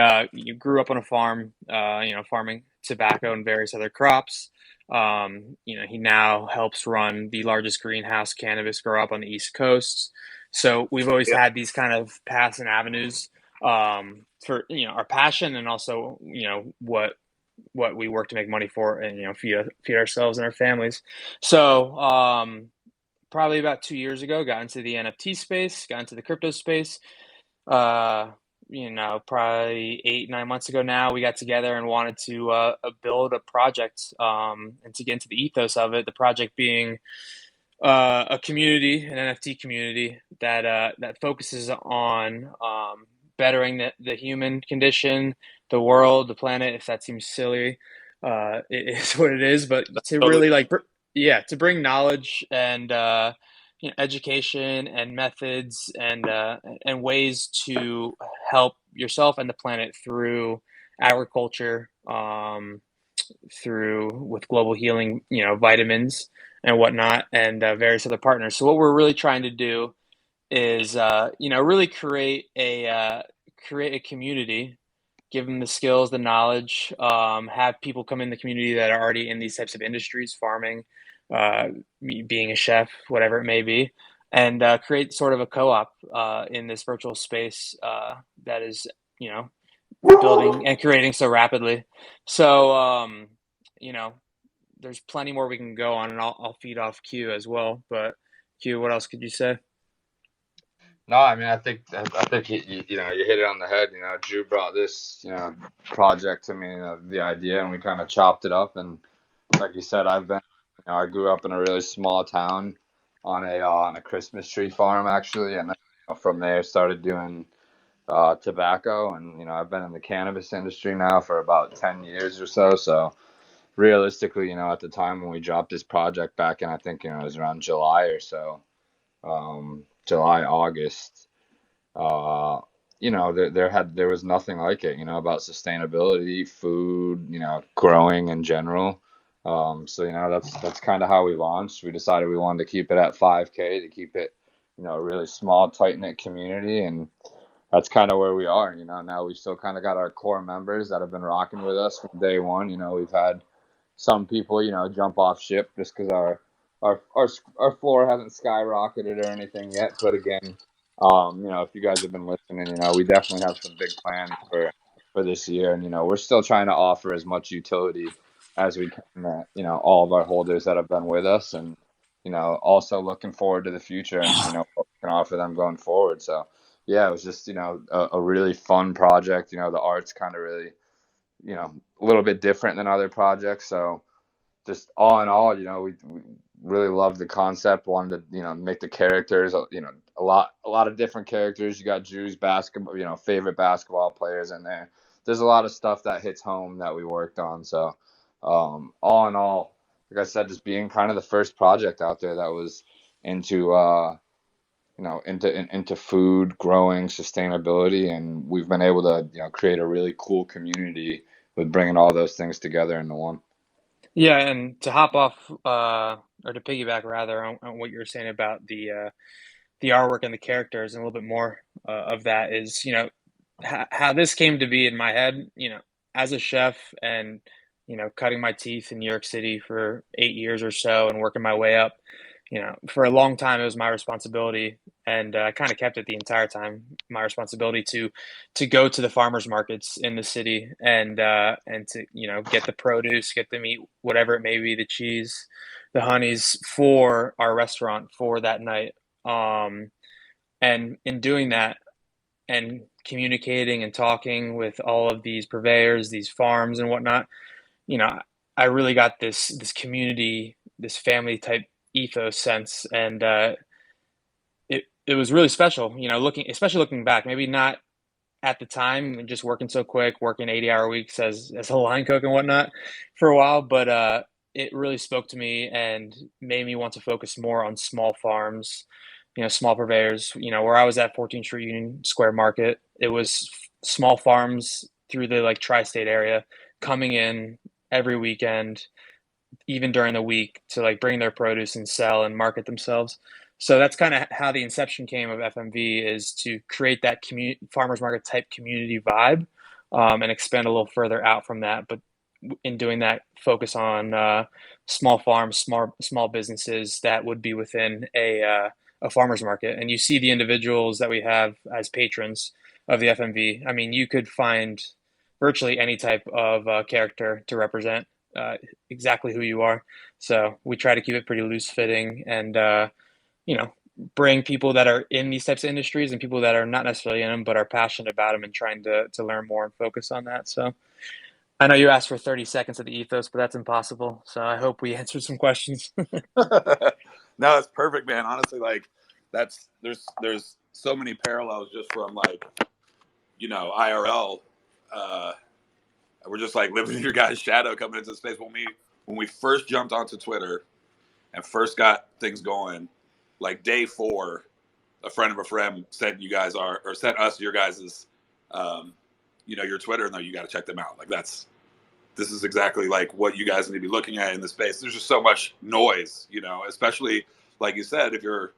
grew up on a farm, farming tobacco and various other crops. He now helps run the largest greenhouse cannabis grow up on the East Coast. So we've always had these kind of paths and avenues for our passion, and also what we work to make money for, and feed ourselves and our families. So probably about 2 years ago, got into the NFT space, got into the crypto space. Probably 8-9 months ago now, we got together and wanted to build a project, and to get into the ethos of it. The project being a community, an NFT community that focuses on bettering the human condition, the world, the planet. If that seems silly, it is what it is. But to Totally. really to bring knowledge and education and methods and ways to help yourself and the planet through agriculture, through with global healing, vitamins and whatnot, and various other partners. So what we're really trying to do is, really create a community, give them the skills, the knowledge, have people come in the community that are already in these types of industries, farming, being a chef, whatever it may be, and create sort of a co-op in this virtual space that is, building and creating so rapidly. So, there's plenty more we can go on, and I'll feed off Q as well. But Q, what else could you say? No, I mean, I think you hit it on the head. Drew brought this project to me, the idea, and we kind of chopped it up. And like you said, I grew up in a really small town on a Christmas tree farm actually, and from there started doing tobacco, and I've been in the cannabis industry now for about 10 years or so. So realistically, at the time when we dropped this project back in, I think it was around July or so, July, August. There was nothing like it, about sustainability, food, growing in general. That's kind of how we launched. We decided we wanted to keep it at 5K, to keep it, a really small, tight knit community, and that's kind of where we are. Now we've still kind of got our core members that have been rocking with us from day one. We've had some people, jump off ship just because our floor hasn't skyrocketed or anything yet. But again, if you guys have been listening, we definitely have some big plans for this year, and we're still trying to offer as much utility as we can, all of our holders that have been with us, and also looking forward to the future, and what we can offer them going forward. So yeah, it was just a really fun project. The art's kind of really a little bit different than other projects. So just all in all, we really loved the concept. Wanted to make the characters, a lot of different characters. You got Drew's basketball, favorite basketball players in there. There's a lot of stuff that hits home that we worked on. So all in all, like I said, just being kind of the first project out there that was into into food growing, sustainability, and we've been able to create a really cool community with bringing all those things together into one. Yeah, and to hop off, or to piggyback rather on what you were saying about the artwork and the characters, and a little bit more of that is, how this came to be in my head. As a chef, and cutting my teeth in New York City for 8 years or so, and working my way up. For a long time, it was my responsibility, and I kind of kept it the entire time. My responsibility to go to the farmers markets in the city, and to get the produce, get the meat, whatever it may be, the cheese, the honeys for our restaurant for that night. And in doing that, and communicating and talking with all of these purveyors, these farms and whatnot, you know, I really got this community, this family type ethos sense, and it was really special. Especially looking back, maybe not at the time, just working so quick, working 80-hour weeks as a line cook and whatnot for a while, but it really spoke to me and made me want to focus more on small farms, small purveyors. Where I was at 14th Street Union Square Market, it was small farms through the tri-state area coming in every weekend, even during the week, to bring their produce and sell and market themselves. So that's kind of how the inception came of FMV, is to create that farmers market type community vibe, and expand a little further out from that. But in doing that, focus on small farms, small businesses that would be within a farmer's market. And you see the individuals that we have as patrons of the FMV. I mean, you could find virtually any type of character to represent exactly who you are. So we try to keep it pretty loose fitting and, you know, bring people that are in these types of industries and people that are not necessarily in them, but are passionate about them and trying to learn more and focus on that. So I know you asked for 30 seconds of the ethos, but that's impossible. So I hope we answered some questions. No, it's perfect, man. Honestly, like there's so many parallels just from like, IRL. We're just like living in your guy's shadow coming into space. When we first jumped onto Twitter and first got things going, like day 4, a friend of a friend sent us your guys's, your Twitter, and you got to check them out. Like this is exactly like what you guys need to be looking at in the space. There's just so much noise, especially like you said, if you're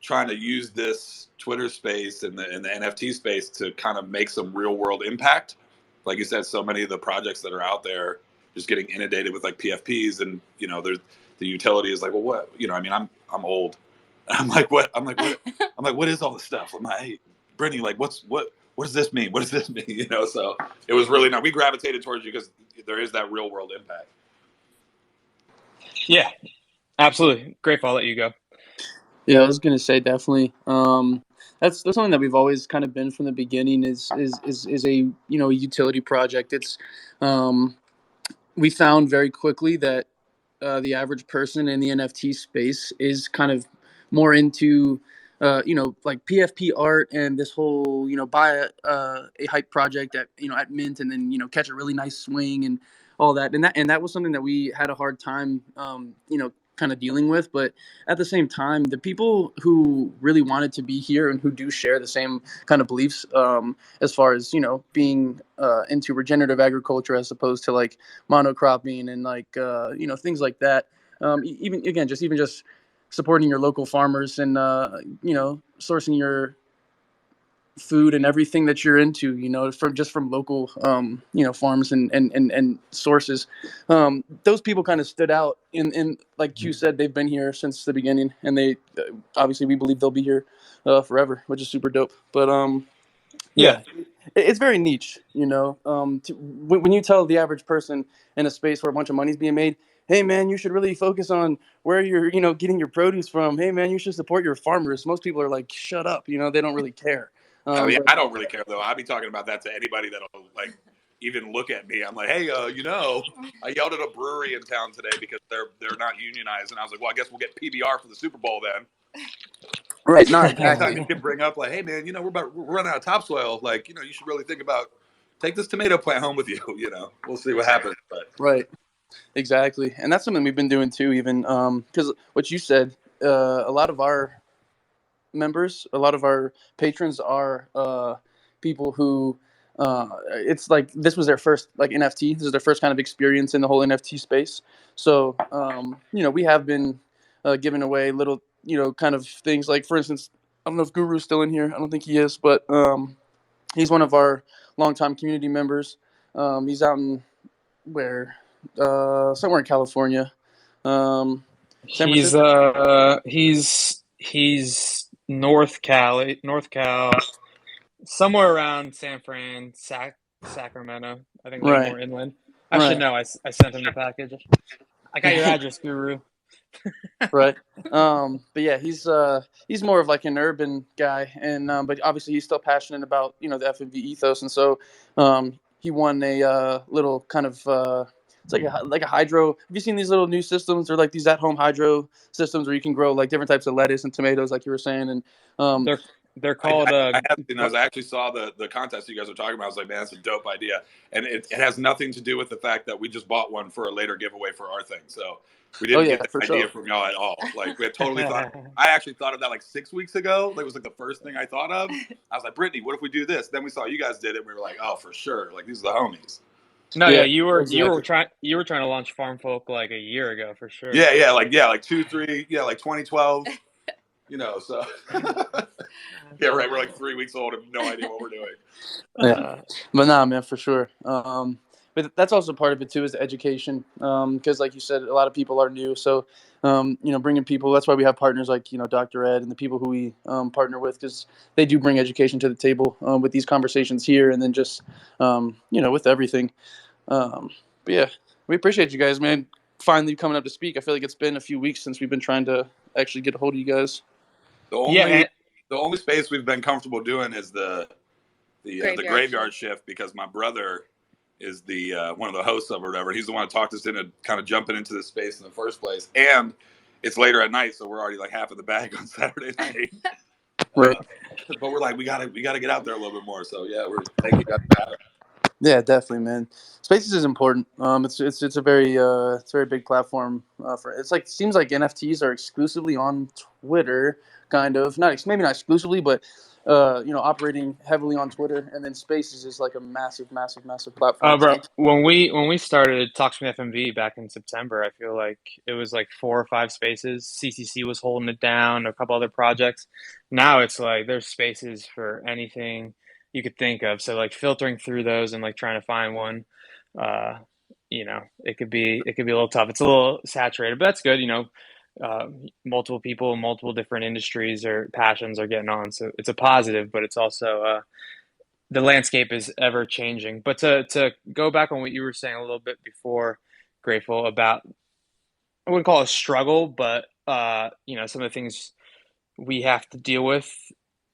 trying to use this Twitter space and the NFT space to kind of make some real world impact. Like you said, so many of the projects that are out there just getting inundated with like PFPs, and there's the utility is like, well, what, I'm old. I'm like, what? I'm like, what is all this stuff? I'm like, hey, Brittany, like, what does this mean? What does this mean? So it was really we gravitated towards you because there is that real world impact. Yeah, absolutely. Grateful. I'll let you go. Yeah, I was gonna say definitely. That's something that we've always kind of been from the beginning. Is a utility project. It's we found very quickly that the average person in the NFT space is kind of more into like PFP art and this whole buy a hype project at mint and then catch a really nice swing and all that, and that was something that we had a hard time kind of dealing with. But at the same time, the people who really wanted to be here and who do share the same kind of beliefs, as far as being into regenerative agriculture as opposed to like monocropping and like things like that, even just supporting your local farmers and sourcing your food and everything that you're into, from local, farms and sources. Those people kind of stood out in like Q said, they've been here since the beginning, and they obviously we believe they'll be here forever, which is super dope. But yeah, it's very niche, when you tell the average person in a space where a bunch of money's being made, hey man, you should really focus on where you're, getting your produce from. Hey man, you should support your farmers. Most people are like, shut up, they don't really care. Oh yeah, I don't really care though. I'll be talking about that to anybody that'll like even look at me. I'm like, hey, I yelled at a brewery in town today because they're not unionized, and I was like, well, I guess we'll get PBR for the Super Bowl then. Right, not Anytime exactly. you can bring up like, hey man, we're running out of topsoil. Like, you should really think about take this tomato plant home with you. We'll see what happens. But Right, exactly, and that's something we've been doing too. Even because what you said, a lot of our members, a lot of our patrons are people who it's like this was their first like NFT. This is their first kind of experience in the whole NFT space. So we have been giving away little kind of things like, for instance, I don't know if Guru's still in here. I don't think he is, but he's one of our longtime community members. He's out in where somewhere in California. San He's Francisco. he's North Cal, somewhere around San Fran, Sacramento. I think a little Right, more inland. I should right. know. I sent him the package. I got your address, Guru. Right. But yeah, he's more of like an urban guy, and but obviously he's still passionate about the FMV ethos, and so he won a little kind of it's like a hydro. Have you seen these little new systems? They're like these at-home hydro systems where you can grow like different types of lettuce and tomatoes, like you were saying, and um, They're called I have seen those. I actually saw the contest you guys were talking about. I was like, man, that's a dope idea. And it has nothing to do with the fact that we just bought one for a later giveaway for our thing. So we oh didn't yeah, get for that idea sure. from y'all at all. Like, we had totally thought, I actually thought of that like 6 weeks ago. That was like the first thing I thought of. I was like, Brittany, what if we do this? Then we saw you guys did it. And we were like, oh, for sure. Like, these are the homies. No, yeah, Yeah, you were trying to launch Farm Folk like a year ago for sure. Yeah, like 2, 3, like 2012. So yeah, right. We're like 3 weeks old and no idea what we're doing. Yeah, but nah, man, for sure. but that's also part of it too, is education. Because like you said, a lot of people are new. So, bringing people, that's why we have partners like, Dr. Ed and the people who we partner with, because they do bring education to the table with these conversations here. And then just, with everything. But yeah, we appreciate you guys, man, finally coming up to speak. I feel like it's been a few weeks since we've been trying to actually get a hold of you guys. The Yeah, only and the only space we've been comfortable doing is the graveyard shift, because my brother is the one of the hosts of it or whatever. He's the one who talked us into kind of jumping into this space in the first place, and it's later at night, so we're already like half of the bag on Saturday night. Right. But we're like, we gotta get out there a little bit more. So yeah, we're thank you guys for having us. Yeah, definitely, man. Spaces is important. It's a very big platform for. It's like, seems like NFTs are exclusively on Twitter, kind of, not maybe not exclusively, but operating heavily on Twitter, and then Spaces is like a massive platform. bro, when we started Talks from the FMV back in September, I feel like it was like 4 or 5 spaces. CCC was holding it down, a couple other projects. Now it's like there's spaces for anything you could think of. So like filtering through those and like trying to find one, uh, it could be a little tough. It's a little saturated, but that's good. Uh, Multiple people, multiple different industries or passions are getting on, so it's a positive. But it's also the landscape is ever changing. But to go back on what you were saying a little bit before, Grateful, about, I wouldn't call it a struggle, but some of the things we have to deal with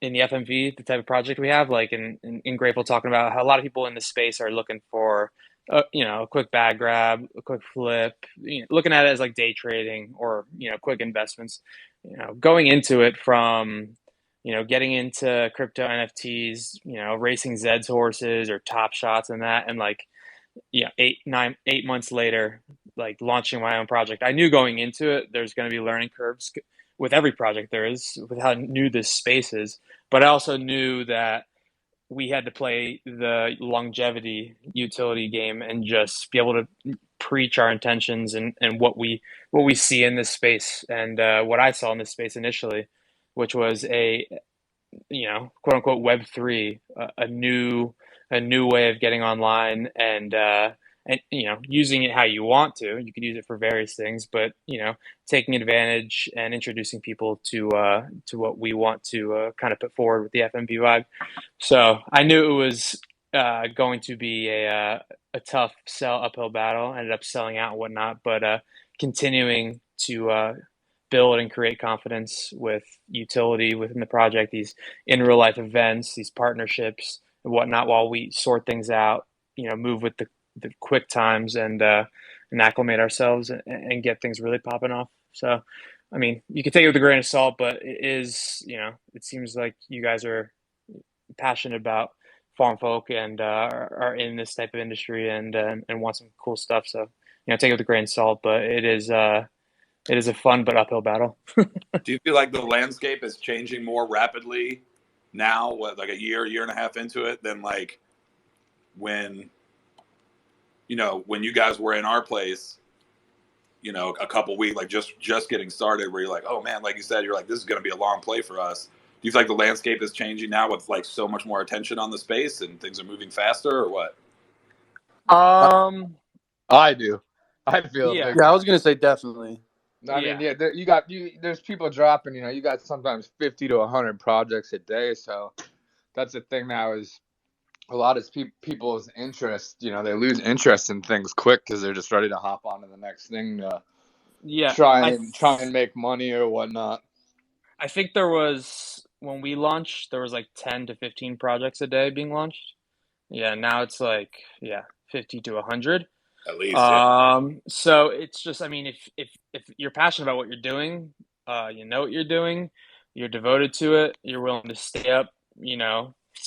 in the FMV, the type of project we have, like in Grateful, talking about how a lot of people in this space are looking for a quick bag grab, a quick flip, looking at it as like day trading or quick investments. Going into it from getting into crypto NFTs, racing Zed's horses or Top Shots and that, and like 8 months later, like launching my own project. I knew going into it there's going to be learning curves with every project there is, with how new this space is, but I also knew that we had to play the longevity utility game and just be able to preach our intentions and what we see in this space, and what I saw in this space initially, which was a quote unquote Web3, a new way of getting online, and using it how you want to. You could use it for various things, but taking advantage and introducing people to what we want to kind of put forward with the FMB vibe. So I knew it was going to be a tough sell uphill battle. Ended up selling out and whatnot, but continuing to build and create confidence with utility within the project, these in real life events, these partnerships and whatnot, while we sort things out, move with the quick times, and acclimate ourselves, and get things really popping off. So, I mean, you can take it with a grain of salt, but it is, it seems like you guys are passionate about farm folk and are in this type of industry, and want some cool stuff. So, take it with a grain of salt, but it is a fun but uphill battle. Do you feel like the landscape is changing more rapidly now, like a year and a half into it, than like when when you guys were in our place, a couple weeks, like just getting started, where you're like, oh man, like you said, you're like, this is going to be a long play for us. Do you feel like the landscape is changing now with like so much more attention on the space and things are moving faster, or what? Um, I do. I feel yeah, big Yeah, I time. was gonna say definitely. I mean, yeah, yeah, there's people dropping. You got sometimes 50 to 100 projects a day. So that's the thing now, is a lot of people's interest. They lose interest in things quick because they're just ready to hop on to the next thing to yeah. try and make money or whatnot. I think there was, when we launched, there was like 10 to 15 projects a day being launched. Yeah, now it's like, 50 to 100. At least, yeah. So it's just, I mean, if you're passionate about what you're doing, you know what you're doing, you're devoted to it, you're willing to stay up,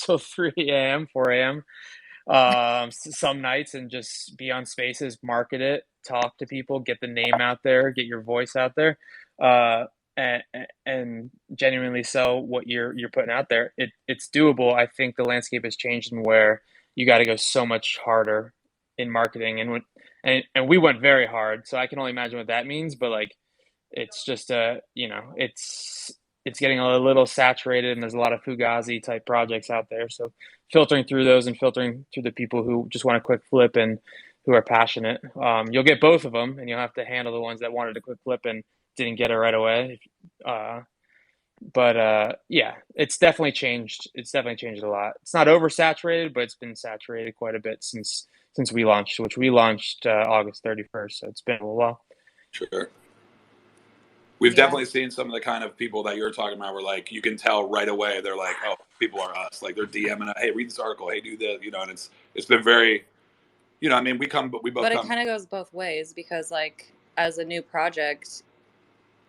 till 3 a.m., 4 a.m., some nights, and just be on spaces, market it, talk to people, get the name out there, get your voice out there, uh, and, and genuinely sell what you're putting out there. It's doable. I think the landscape has changed in where you got to go so much harder in marketing, and we went very hard. So I can only imagine what that means. But like, it's just it's getting a little saturated, and there's a lot of Fugazi type projects out there. So filtering through those and filtering through the people who just want a quick flip, and who are passionate. You'll get both of them, and you'll have to handle the ones that wanted to quick flip and didn't get it right away. But yeah, it's definitely changed. It's definitely changed a lot. It's not oversaturated, but it's been saturated quite a bit since we launched, which we launched August 31st. So it's been a little while. Sure. We've definitely seen some of the kind of people that you're talking about where like you can tell right away they're like, oh, people are us. Like they're DMing, hey, read this article, hey, do this, and it's been very, I mean, we both But it come. kind of goes both ways because like as a new project,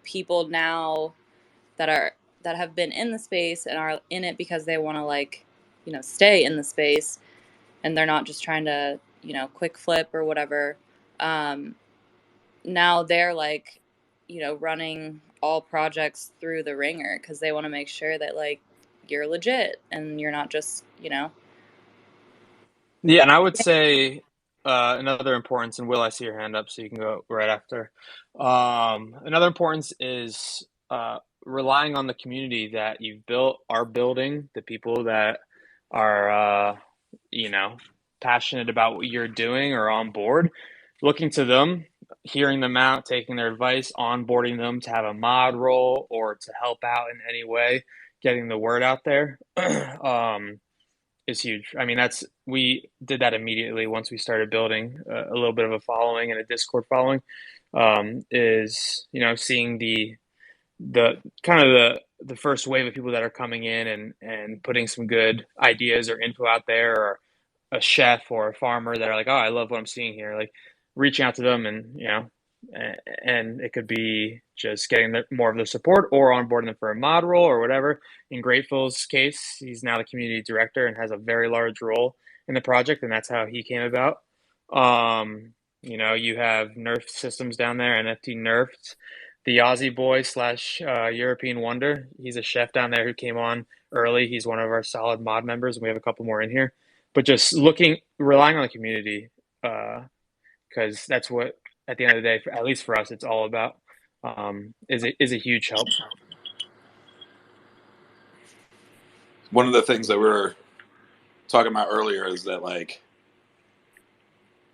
people now that have been in the space and are in it because they want to like, stay in the space and they're not just trying to, quick flip or whatever. Now they're like, running all projects through the ringer because they want to make sure that like you're legit and you're not just, Yeah, and I would say another importance, and Will, I see your hand up, so you can go right after. Another importance is relying on the community that you've built, are building, the people that are, passionate about what you're doing or on board, looking to them, hearing them out, taking their advice, onboarding them to have a mod role or to help out in any way, getting the word out there. Is huge. I mean, we did that immediately once we started building a little bit of a following and a Discord following. Is seeing the kind of the first wave of people that are coming in and putting some good ideas or info out there, or a chef or a farmer that are like, oh, I love what I'm seeing here. Like reaching out to them and it could be just getting more of the support or onboarding them for a mod role or whatever. In Grateful's case, he's now the community director and has a very large role in the project, and that's how he came about. You have Nerfed Systems down there, NFT Nerfed, the Aussie boy / European wonder. He's a chef down there who came on early. He's one of our solid mod members, and we have a couple more in here. But just relying on the community, because that's what, at the end of the day, at least for us, it's all about, is a huge help. One of the things that we were talking about earlier is that like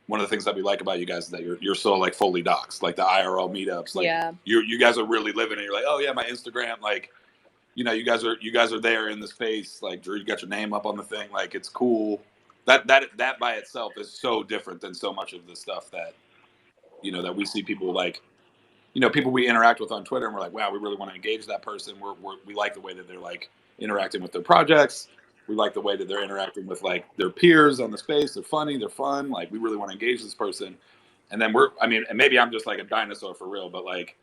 one of the things that we like about you guys is that you're so like fully doxxed, like the IRL meetups, like you guys are really living it. You're like, oh yeah, my Instagram, like you guys are there in the space, like Drew, you got your name up on the thing, like it's cool. That by itself is so different than so much of the stuff that that we see people like, people we interact with on Twitter, and we're like, wow, we really want to engage that person. We like the way that they're like interacting with their projects. We like the way that they're interacting with like their peers on the space. They're funny, they're fun. Like we really want to engage this person. And then and maybe I'm just like a dinosaur for real, but like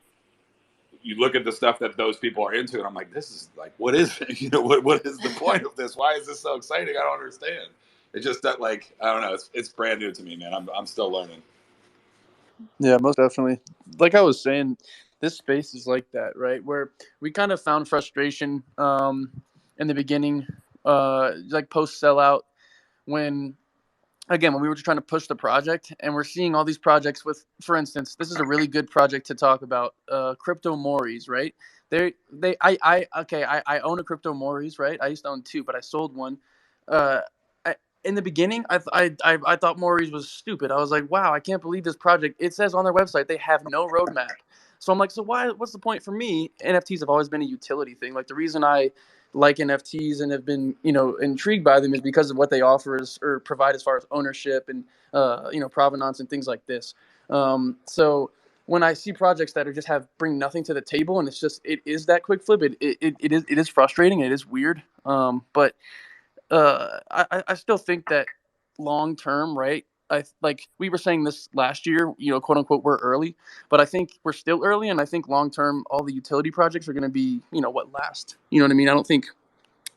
you look at the stuff that those people are into, and I'm like, this is like, what is it? What is the point of this? Why is this so exciting? I don't understand. It's just that like, I don't know. It's brand new to me, man. I'm still learning. Yeah, most definitely. Like I was saying, this space is like that, right? Where we kind of found frustration in the beginning, like post sellout, when we were just trying to push the project, and we're seeing all these projects with, for instance, this is a really good project to talk about, Crypto Moris, right? I own a Crypto Moris, right? I used to own two, but I sold one. In the beginning, I thought Moris was stupid. I was like, wow, I can't believe this project. It says on their website they have no roadmap. So I'm like, so what's the point for me? NFTs have always been a utility thing. Like the reason I like NFTs and have been, intrigued by them is because of what they offer or provide as far as ownership and, provenance and things like this. So when I see projects that bring nothing to the table, and it is that quick flip, it is frustrating. It is weird. But I still think that long term, right? Like we were saying this last year, quote unquote, we're early, but I think we're still early, and I think long term, all the utility projects are going to be, what last. You know what I mean? I don't think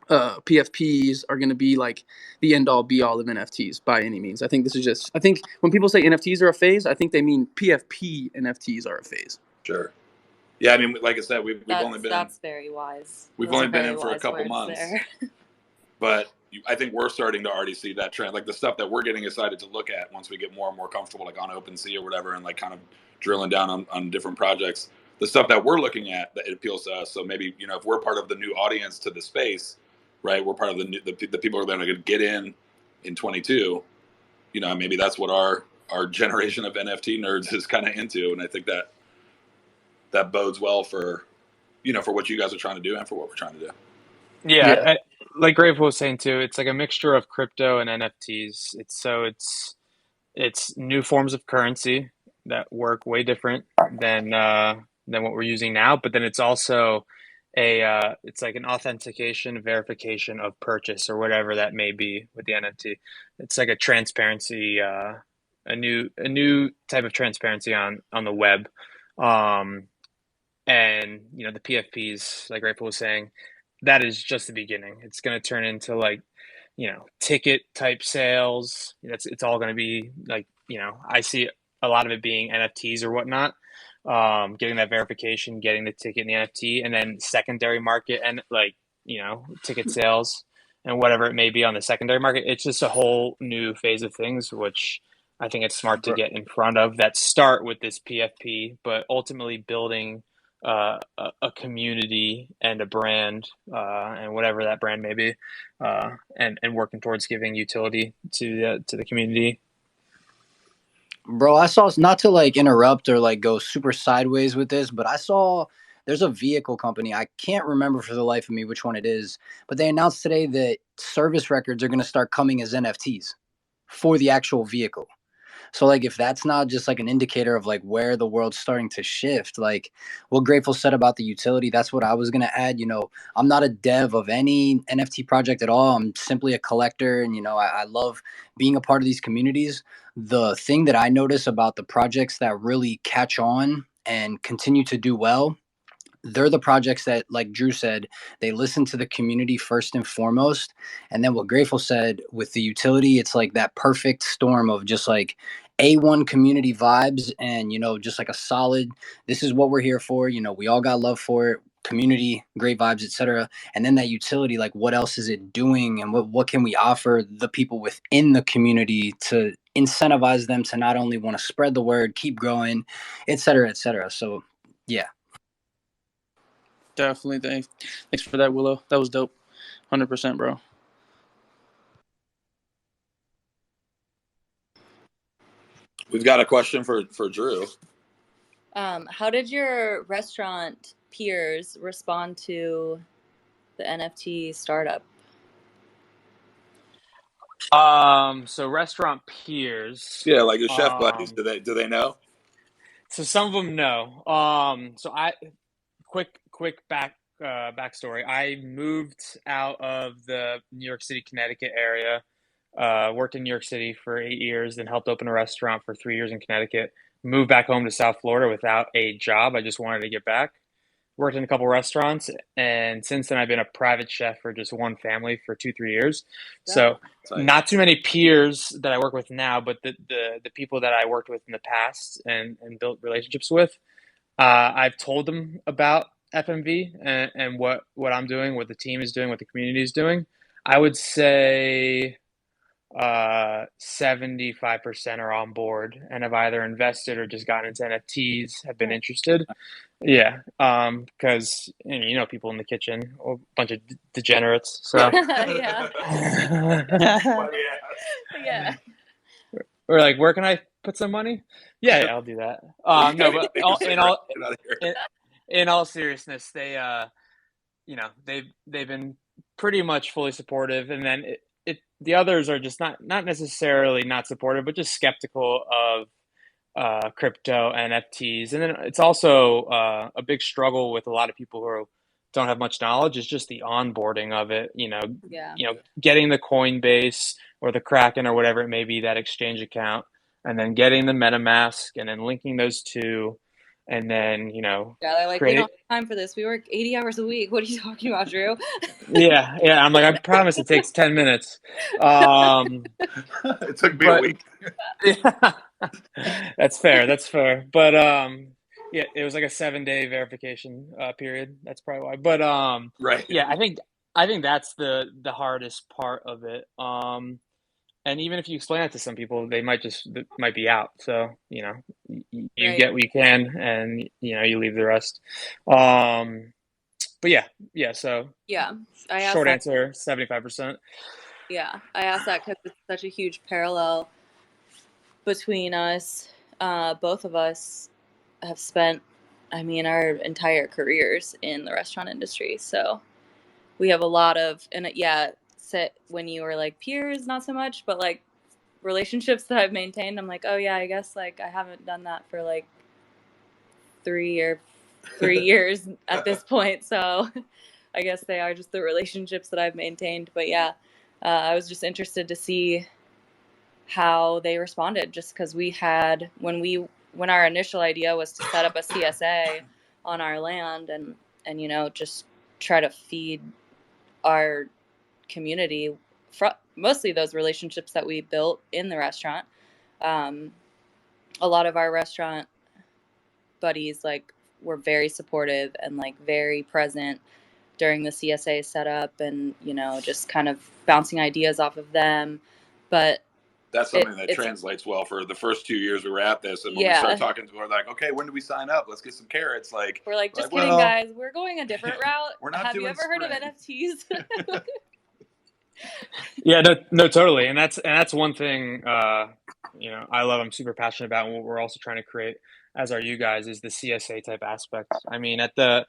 PFPs are going to be like the end all be all of NFTs by any means. I think I think when people say NFTs are a phase, I think they mean PFP NFTs are a phase. Sure. Yeah, I mean, like I said, we've only been. That's very wise. We've only been in for a couple months. But I think we're starting to already see that trend. Like the stuff that we're getting excited to look at once we get more and more comfortable, like on Opensea or whatever, and like kind of drilling down on different projects. The stuff that we're looking at, that it appeals to us. So maybe, if we're part of the new audience to the space, right? We're part of the people that are going to get in 22. Maybe that's what our our generation of NFT nerds is kind of into, and I think that bodes well for for what you guys are trying to do and for what we're trying to do. Yeah, Yeah. like Grateful was saying too, it's like a mixture of crypto and NFTs. It's new forms of currency that work way different than what we're using now. But then it's also it's like an authentication, verification of purchase or whatever that may be with the NFT. It's like a transparency, a new type of transparency on the web. Um, and the PFPs, like Rachel was saying, that is just the beginning. It's going to turn into like ticket type sales. It's all going to be like I see a lot of it being NFTs or whatnot. Getting that verification, getting the ticket in the NFT, and then secondary market and like ticket sales and whatever it may be on the secondary market. It's just a whole new phase of things, which I think it's smart to get in front of that start with this PFP, but ultimately building a community and a brand, and whatever that brand may be, and working towards giving utility to the community. Bro, I saw, not to like interrupt or like go super sideways with this, but I saw there's a vehicle company. I can't remember for the life of me which one it is, but they announced today that service records are going to start coming as NFTs for the actual vehicle. So like if that's not just like an indicator of like where the world's starting to shift, like what Grateful said about the utility, that's what I was going to add. I'm not a dev of any NFT project at all. I'm simply a collector, and I love being a part of these communities. The thing that I notice about the projects that really catch on and continue to do well, they're the projects that, like Drew said, they listen to the community first and foremost. And then what Grateful said with the utility, it's like that perfect storm of just like A1 community vibes and, just like a solid, this is what we're here for. We all got love for it, community, great vibes, etc. And then that utility, like what else is it doing and what can we offer the people within the community to incentivize them to not only want to spread the word, keep growing, etc., etc. So, yeah. Definitely. Thanks for that, Willow. That was dope. 100%, bro. We've got a question for Drew. How did your restaurant peers respond to the NFT startup? So restaurant peers. Yeah, like your chef buddies. Do they know? So some of them know. So quick backstory. I moved out of the New York City, Connecticut area. Worked in New York City for 8 years, then helped open a restaurant for 3 years in Connecticut. Moved back home to South Florida without a job. I just wanted to get back. Worked in a couple restaurants, and since then I've been a private chef for just one family for 2-3 years. So not too many peers that I work with now, but the people that I worked with in the past and built relationships with, I've told them about FMV and what I'm doing, what the team is doing, what the community is doing. I would say 75% are on board and have either invested or just gotten into NFTs, have been interested. Yeah, because people in the kitchen, a bunch of degenerates. So Yeah. Yeah. We're like, where can I put some money? Yeah, I'll do that. No, but in all seriousness, they've been pretty much fully supportive, and then the others are just not necessarily not supportive, but just skeptical of crypto NFTs. And then it's also a big struggle with a lot of people who don't have much knowledge is just the onboarding of it. Getting the Coinbase or the Kraken or whatever it may be, that exchange account, and then getting the MetaMask and then linking those two. And then, yeah, they're like, we don't have time for this. We work 80 hours a week. What are you talking about, Drew? Yeah. I'm like, I promise it takes 10 minutes. It took me a week. Yeah. That's fair. But yeah, it was like a 7-day verification period. That's probably why. But right. Yeah, I think that's the hardest part of it. And even if you explain that to some people, they might be out. So, you Right. get what you can, and you leave the rest. But yeah. So yeah, short answer, 75%. Yeah, I asked that because it's such a huge parallel between us, both of us have spent, I mean, our entire careers in the restaurant industry. So we have a lot of, and yeah, when you were like peers, not so much, but like relationships that I've maintained, I'm like, oh yeah, I guess like I haven't done that for like 3 years at this point. So I guess they are just the relationships that I've maintained. But yeah, I was just interested to see how they responded, just because we had, when our initial idea was to set up a CSA on our land and you know, just try to feed our community, mostly those relationships that we built in the restaurant. A lot of our restaurant buddies like were very supportive and like very present during the CSA setup, and you know, just kind of bouncing ideas off of them. But that's something that translates well for the first 2 years we were at this. And when we start talking to her, like, okay, when do we sign up? Let's get some carrots. Like, we're like, just kidding, guys. We're going a different route. We're not Have doing you ever heard of NFTs? Yeah, no, totally. And that's one thing, you know, I'm super passionate about, and what we're also trying to create as are you guys, is the CSA type aspect. I mean, at the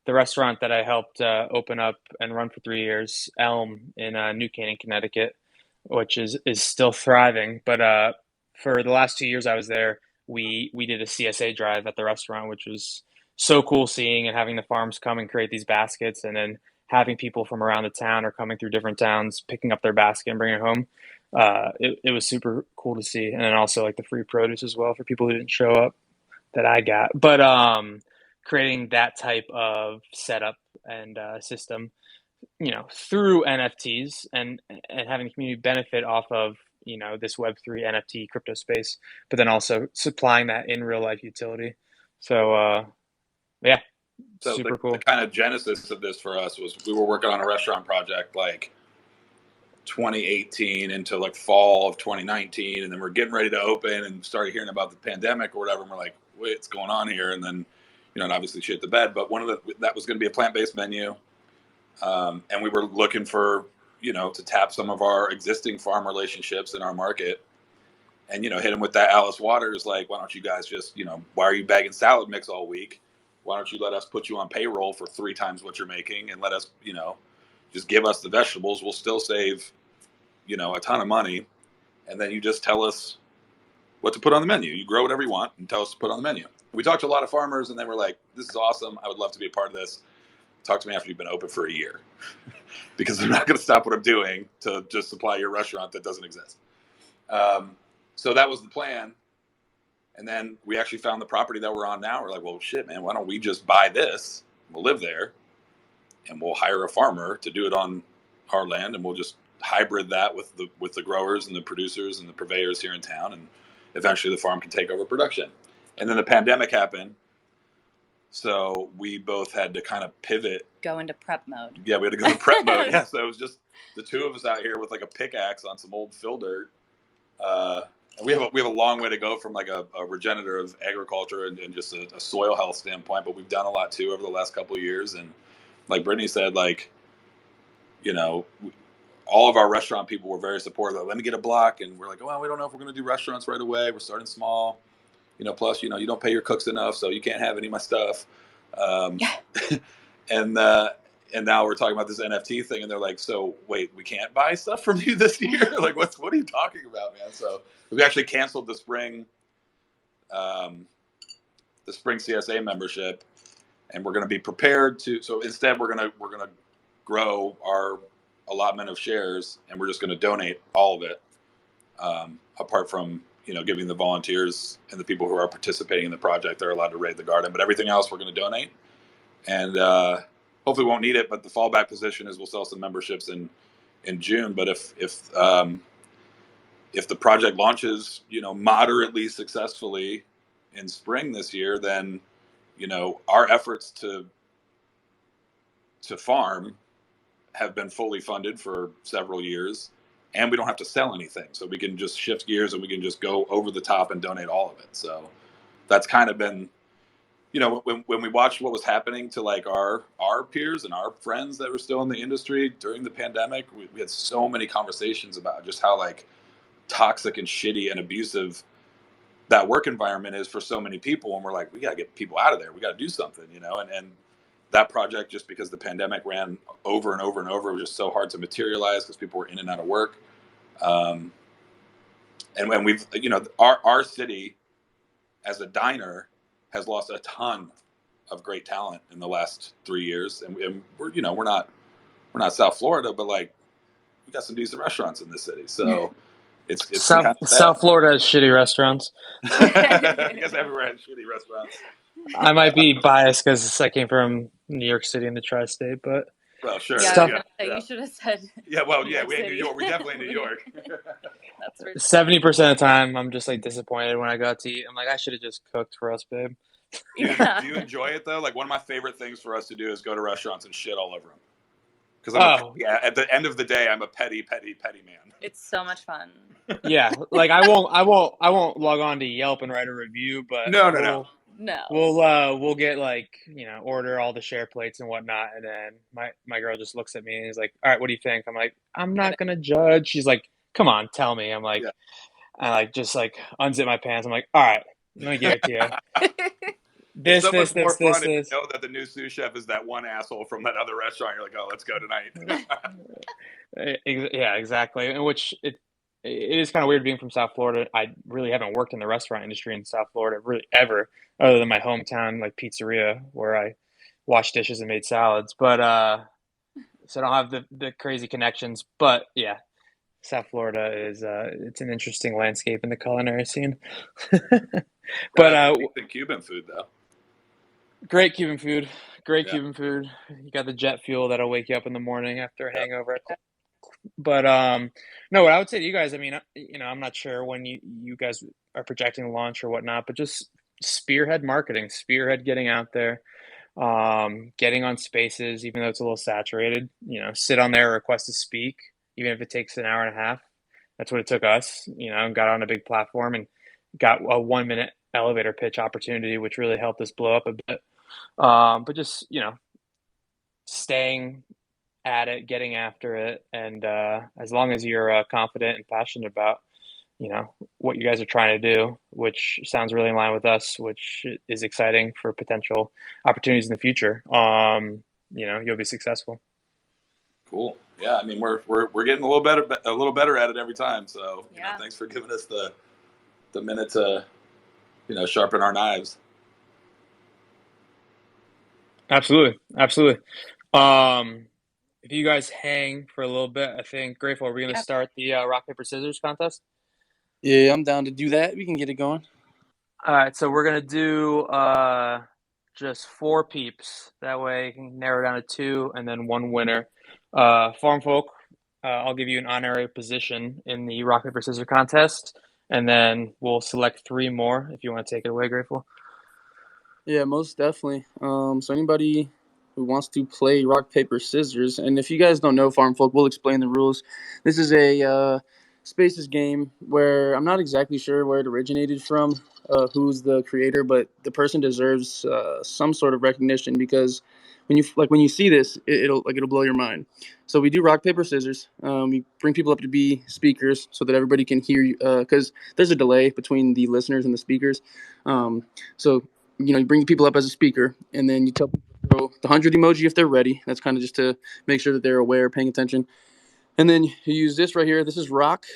restaurant that I helped open up and run for 3 years, Elm in New Canaan, Connecticut, which is still thriving. But for the last 2 years I was there, we did a CSA drive at the restaurant, which was so cool seeing and having the farms come and create these baskets, and then having people from around the town or coming through different towns picking up their basket and bringing it home. It was super cool to see, and then also like the free produce as well for people who didn't show up that I got. But creating that type of setup and system, you know, through NFTs and having the community benefit off of, you know, this Web3 NFT crypto space, but then also supplying that in real life utility. So yeah, so super cool. The kind of genesis of this for us was we were working on a restaurant project like 2018 into like fall of 2019, and then we're getting ready to open and started hearing about the pandemic or whatever, and we're like, what's going on here? And then, you know, and obviously shit the bed, but that was going to be a plant-based menu, and we were looking for, you know, to tap some of our existing farm relationships in our market, and, you know, hit them with that Alice Waters, like, why don't you guys just, you know, why are you bagging salad mix all week? Why don't you let us put you on payroll for 3 times what you're making, and let us, you know, just give us the vegetables. We'll still save, you know, a ton of money. And then you just tell us what to put on the menu. You grow whatever you want and tell us to put on the menu. We talked to a lot of farmers, and they were like, this is awesome. I would love to be a part of this. Talk to me after you've been open for a year, because I'm not going to stop what I'm doing to just supply your restaurant that doesn't exist. So that was the plan. And then we actually found the property that we're on now. We're like, well, shit, man, why don't we just buy this? We'll live there, and we'll hire a farmer to do it on our land, and we'll just hybrid that with the growers and the producers and the purveyors here in town, and eventually the farm can take over production. And then the pandemic happened, so we both had to kind of pivot, go into prep mode. Yeah, we had to go into prep mode. Yeah, so it was just the two of us out here with like a pickaxe on some old fill dirt. And we have a long way to go from like a regenerative agriculture and just a soil health standpoint, but we've done a lot too over the last couple of years. And like Brittany said, like, you know, all of our restaurant people were very supportive. Like, let me get a block. And we're like, well, we don't know if we're going to do restaurants right away. We're starting small, you know, plus, you know, you don't pay your cooks enough, so you can't have any of my stuff. And now we're talking about this NFT thing, and they're like, so wait, we can't buy stuff from you this year? Like, what are you talking about, man? So we actually canceled the spring CSA membership, and we're going to be prepared to. So instead, we're going to grow our allotment of shares, and we're just going to donate all of it, apart from, you know, giving the volunteers and the people who are participating in the project, they're allowed to raid the garden, but everything else we're going to donate. And hopefully we won't need it, but the fallback position is we'll sell some memberships in June. But if the project launches, you know, moderately successfully in spring this year, then, you know, our efforts to farm have been fully funded for several years, and we don't have to sell anything. So we can just shift gears and we can just go over the top and donate all of it. So that's kind of been, you know, when we watched what was happening to like our peers and our friends that were still in the industry during the pandemic, we had so many conversations about just how like toxic and shitty and abusive that work environment is for so many people, and we're like, we got to get people out of there. We got to do something, and that project, just because the pandemic ran over and over and over, it was just so hard to materialize because people were in and out of work. And when we've, our city as a diner has lost a ton of great talent in the last 3 years. And we're not South Florida, but like we got some decent restaurants in this city. So it's kind of South Florida has shitty restaurants. I guess everywhere has shitty restaurants. I might be biased because I came from New York City in the tri-state, but well, sure. Yeah, Stuff- you should have said. Yeah, well, New yeah, York we're in New City. York. We're definitely in New York. That's for 70% of the time, I'm just like disappointed when I got to eat. I'm like, I should have just cooked for us, babe. Yeah. Do you enjoy it though? Like one of my favorite things for us to do is go to restaurants and shit all over them. Because at the end of the day, I'm a petty man. It's so much fun. Yeah, like I won't log on to Yelp and write a review, but No. we'll get like, order all the share plates and whatnot, and then my girl just looks at me and is like, all right, what do you think? I'm like, I'm not gonna judge. She's like, come on, tell me. I'm like, Yeah. I like just like unzip my pants. I'm like, all right, let me give it to you. It's so much more fun if you this. know that the new sous chef is that one asshole from that other restaurant. You're like, oh, let's go tonight. Yeah, exactly. And which it is kind of weird being from South Florida. I really haven't worked in the restaurant industry in South Florida really ever, other than my hometown like pizzeria where I washed dishes and made salads. But so I don't have the crazy connections. But yeah, South Florida is it's an interesting landscape in the culinary scene. But decent Cuban food though. great Cuban food. Great Yeah. Cuban food. You got the jet fuel that'll wake you up in the morning after a hangover. But no, what I would say to you guys, I mean, I'm not sure when you guys are projecting a launch or whatnot, but just spearhead marketing, spearhead getting out there, getting on spaces, even though it's a little saturated. Sit on there, request to speak, even if it takes an hour and a half. That's what it took us. Got on a big platform and got a 1-minute elevator pitch opportunity, which really helped us blow up a bit. But just staying at it, getting after it, and as long as you're confident and passionate about what you guys are trying to do, which sounds really in line with us, which is exciting for potential opportunities in the future, you'll be successful. Cool. Yeah, I mean we're getting a little better at it every time. So thanks for giving us the minute to sharpen our knives. Absolutely. If you guys hang for a little bit, I think Grateful, are we going to start the rock paper scissors contest? Yeah, I'm down to do that. We can get it going. All right, so we're going to do just 4 peeps. That way you can narrow down to 2 and then 1 winner. Farm folk, I'll give you an honorary position in the rock paper scissors contest, and then we'll select 3 more if you want to take it away, Grateful. Yeah, most definitely. So anybody who wants to play rock, paper, scissors, and if you guys don't know Farm Folk, we'll explain the rules. This is a Spaces game where I'm not exactly sure where it originated from, who's the creator, but the person deserves some sort of recognition because when you see this, it'll blow your mind. So we do rock, paper, scissors. We bring people up to be speakers so that everybody can hear you, because there's a delay between the listeners and the speakers. So you bring people up as a speaker, and then you tell people to throw the 100 emoji if they're ready. That's kind of just to make sure that they're aware, paying attention. And then you use this right here. This is rock,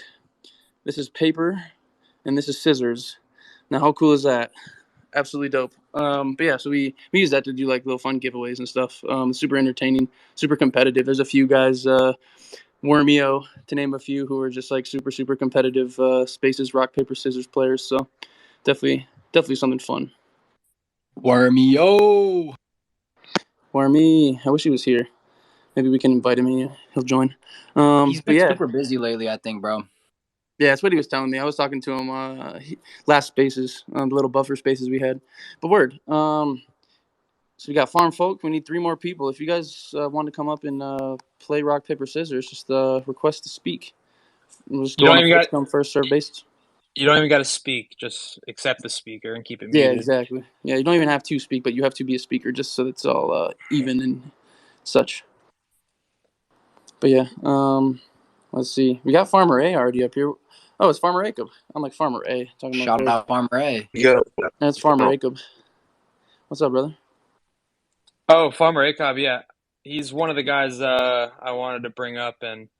this is paper, and this is scissors. Now, how cool is that? Absolutely dope. But yeah, so we use that to do like little fun giveaways and stuff. Super entertaining, super competitive. There's a few guys, Wormio, to name a few, who are just like super, super competitive Spaces rock, paper, scissors players. So definitely something fun. Wormio. Wormy, I wish he was here. Maybe we can invite him in. He'll join. He's been super busy lately, I think, bro. Yeah, that's what he was telling me. I was talking to him last Spaces, the little buffer Spaces we had. But word. So we got Farm Folk. We need 3 more people. If you guys want to come up and play rock, paper, scissors, just request to speak. We'll just go on a first come, first serve basis. You don't even got to speak. Just accept the speaker and keep it Yeah, muted. exactly. Yeah, you don't even have to speak, but you have to be a speaker just so it's all even and such. But yeah, let's see. We got Farmer A already up here. Oh, it's Farmer Jacob. I'm like Farmer A. Talking about Shout out Farmer A. Yeah. That's Farmer Jacob. What's up, brother? Oh, Farmer Acob, yeah. He's one of the guys I wanted to bring up and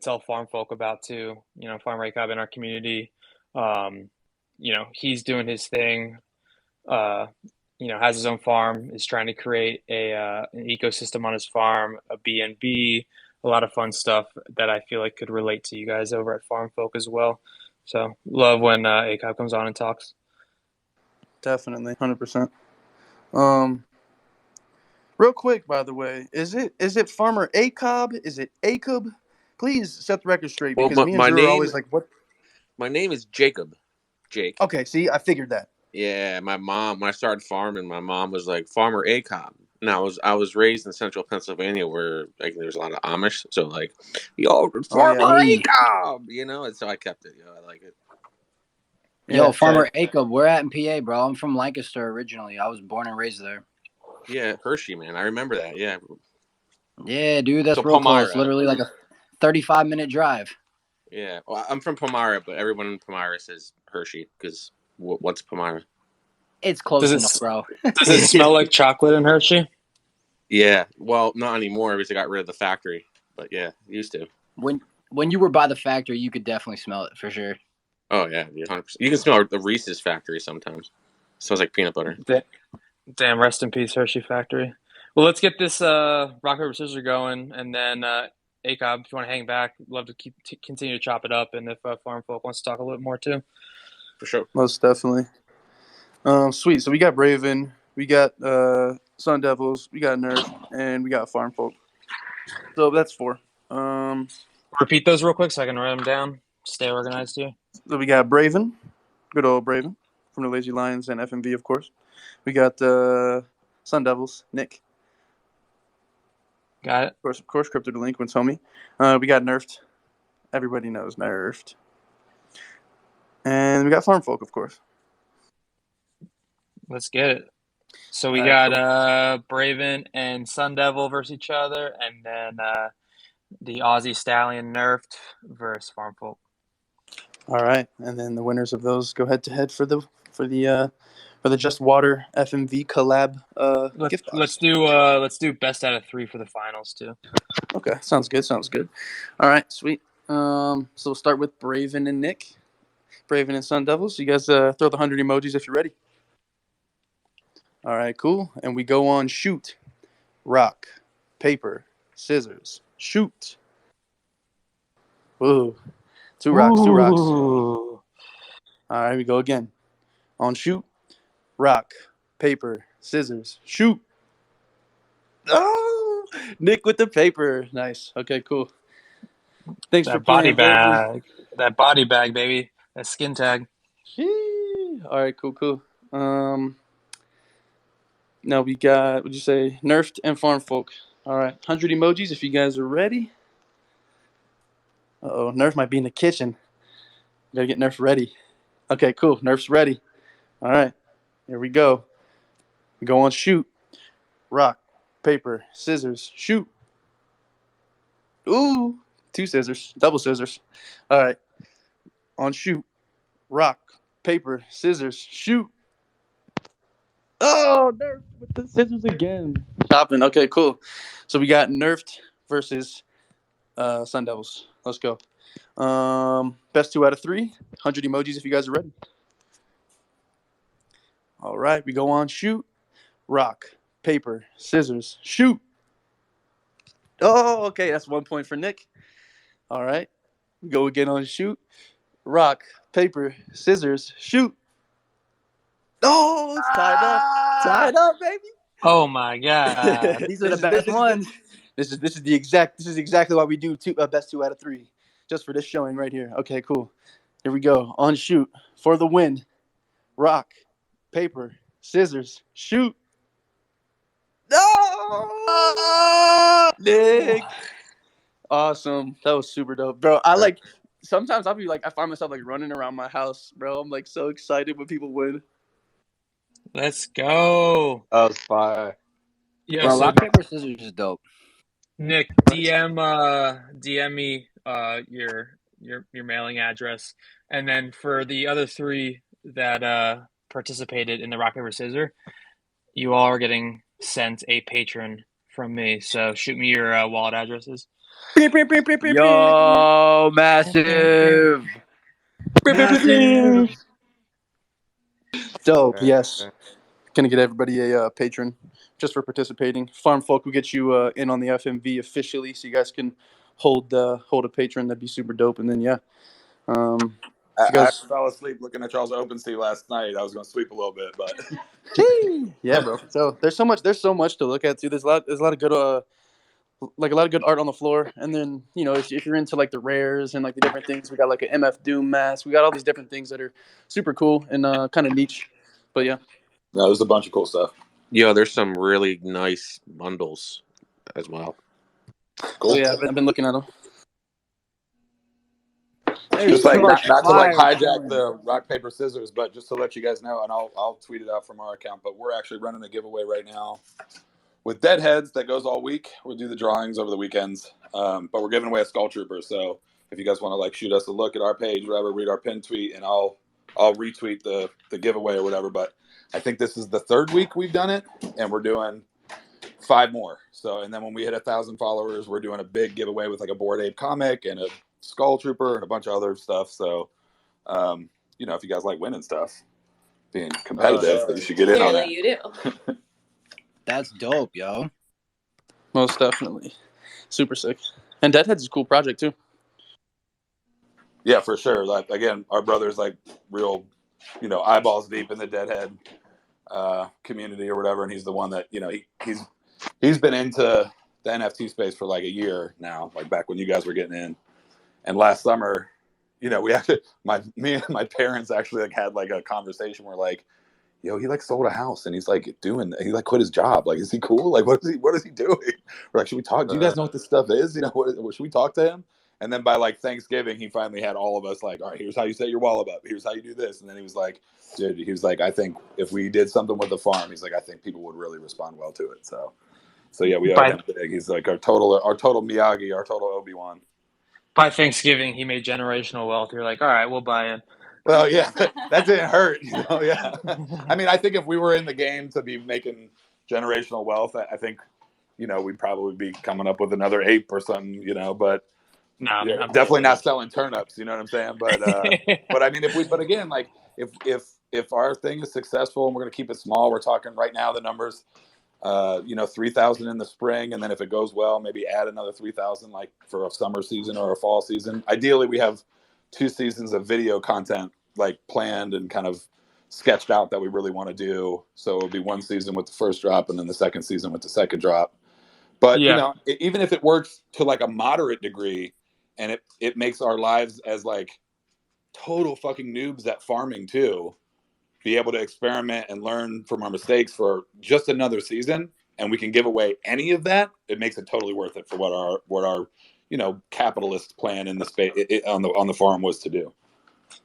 tell farm folk about too. You know, Farmer Acob in our community. You know, he's doing his thing. Uh, you know, has his own farm, is trying to create an ecosystem on his farm, a B&B, a lot of fun stuff that I feel like could relate to you guys over at Farm Folk as well. So love when Acob comes on and talks. Definitely, 100%. Real quick, by the way, is it Farmer Acob? Is it Acob? Please set the record straight, Well, because me and my Drew are name always like, what? my name is Jacob. Jake. Okay, see, I figured that. Yeah, my mom, when I started farming, my mom was like Farmer Acob. And I was raised in central Pennsylvania where like there's a lot of Amish, so like, yo, Farmer Hey. Acob, you know, and so I kept it. You know, I like it. Yo, Yeah, Farmer Acob, we're at in PA, bro. I'm from Lancaster originally. I was born and raised there. Yeah, Hershey, man, I remember that. Yeah, Yeah, dude, that's so real Palmyra. close. Literally like a 35-minute drive. Yeah, well, I'm from Palmyra, but everyone in Palmyra says Hershey because what's Palmyra? It's close enough, bro. Does it smell like chocolate in Hershey? Yeah, well, not anymore because they got rid of the factory. But yeah, used to. When you were by the factory, you could definitely smell it for sure. Oh yeah, 100%. You can smell the Reese's factory sometimes. It smells like peanut butter. Damn, rest in peace, Hershey Factory. Well, let's get this rock paper scissors going, and then Acob, if you want to hang back, love to continue to chop it up, and if Farm Folk wants to talk a little more too, for sure. Most definitely. Sweet. So we got Braven, we got Sun Devils, we got Nerf, and we got Farm Folk. So that's 4. Repeat those real quick so I can write them down. Stay organized here. So we got Braven, good old Braven, from the Lazy Lions and FMV, of course. We got Sun Devils, Nick. Got it. Of course, Crypto Delinquents, homie. We got Nerfed. Everybody knows Nerfed. And we got Farm Folk, of course. Let's get it. So we got Braven and Sun Devil versus each other, and then the Aussie Stallion Nerfed versus Farm Folk. All right, and then the winners of those go head to head for the Just Water FMV collab gift box. Let's do best out of 3 for the finals too. Okay, sounds good. All right, sweet. So we'll start with Braven and Nick. Braven and Sun Devils. You guys throw the 100 emojis if you're ready. All right, cool. And we go on shoot, rock, paper, scissors, shoot. Ooh, two rocks. All right, we go again. On shoot, rock, paper, scissors, shoot. Oh, Nick with the paper. Nice. Okay, cool. Thanks for body playing, bag. That body bag, baby. That skin tag. All right, cool. Now we got, what'd you say, Nerfed and Farm Folk. All right, 100 emojis if you guys are ready. Uh-oh, Nerf might be in the kitchen. Gotta get Nerf ready. Okay, cool. Nerf's ready. All right, here we go. We go on shoot, rock, paper, scissors, shoot. Ooh, 2 scissors, double scissors. All right, on shoot, rock, paper, scissors, shoot. Oh, Nerf with the scissors again. Chopping. Okay, cool. So we got Nerfed versus Sun Devils. Let's go. Best 2 out of 3. 100 emojis if you guys are ready. All right, we go on shoot, rock, paper, scissors, shoot. Oh, okay, that's 1 point for Nick. All right, we go again on shoot, rock, paper, scissors, shoot. Oh, it's tied up, baby. Oh my god, these are the best ones. This is exactly why we do best 2 out of 3, just for this showing right here. Okay, cool. Here we go on shoot for the win. Rock, paper, scissors, shoot. No, Nick. Awesome. That was super dope, bro. Sometimes I'll be like, I find myself like running around my house, bro. I'm like so excited when people win. Let's go. That was fire. Yeah, bro, so rock, paper, scissors is dope. Nick, DM me your your mailing address. And then for the other three that participated in the rock paper scissors, you all are getting sent a patron from me. So shoot me your wallet addresses. Yo, massive. Massive. Dope. Yes. Gonna get everybody a patron just for participating. Farm folk will get you in on the FMV officially, so you guys can hold a patron. That'd be super dope. And then if you I guys, fell asleep looking at y'all's Opensea last night. I was going to sleep a little bit, but yeah, bro. So there's so much to look at too. There's a lot of good like a lot of good art on the floor. And then if you're into like the rares and like the different things, we got like an MF Doom mask. We got all these different things that are super cool and kind of niche. But yeah. no, there's a bunch of cool stuff. Yo, there's some really nice bundles as well. Cool. Oh yeah, I've been looking at them. Just like not to like hijack Fire. the rock paper scissors, but just to let you guys know, and I'll tweet it out from our account. But we're actually running a giveaway right now with Deadheads that goes all week. We'll do the drawings over the weekends, but we're giving away a Skull Trooper. So if you guys want to like shoot us a look at our page, whatever, read our pin tweet, and I'll retweet the giveaway or whatever. But I think this is the third week we've done it, and we're doing 5 more. So and then when we hit 1,000 followers, we're doing a big giveaway with like a Bored Ape comic and a Skull Trooper and a bunch of other stuff. So if you guys like winning stuff, being competitive, you should get in on Clearly that. you do. That's dope, yo. Most definitely. Super sick. And Deadhead's a cool project too. Yeah, for sure. Like again, our brother's like real, eyeballs deep in the Deadhead community or whatever, and he's the one that he's been into the NFT space for like a year now, like back when you guys were getting in. And last summer, we actually me and my parents actually like had like a conversation where like, yo, he like sold a house and he's like he like quit his job. Like, is he cool? Like, what is he doing? We're like, should we talk? Do you guys know what this stuff is? What should we talk to him? And then by like Thanksgiving, he finally had all of us like, all right, here's how you set your wallet up. Here's how you do this. And then he was like, dude, I think if we did something with the farm, he's like, I think people would really respond well to it. So yeah, we are him big. He's like our total Miyagi, our total Obi-Wan. By Thanksgiving, he made generational wealth. You're like, all right, we'll buy in. Well, yeah, that didn't hurt, yeah. I mean, I think if we were in the game to be making generational wealth, I think, we'd probably be coming up with another ape or something, but no, I'm definitely not selling turnips, you know what I'm saying? But but I mean, but again, like if our thing is successful and we're going to keep it small, we're talking right now the numbers, 3,000 in the spring, and then if it goes well, maybe add another 3,000 like for a summer season or a fall season. Ideally, we have 2 seasons of video content like planned and kind of sketched out that we really want to do. So it'll be 1 season with the first drop and then the second season with the second drop. But even if it works to like a moderate degree, and it makes our lives as like total fucking noobs at farming too, be able to experiment and learn from our mistakes for just another season, and we can give away any of that, it makes it totally worth it for what our capitalist plan in the space on the farm was to do.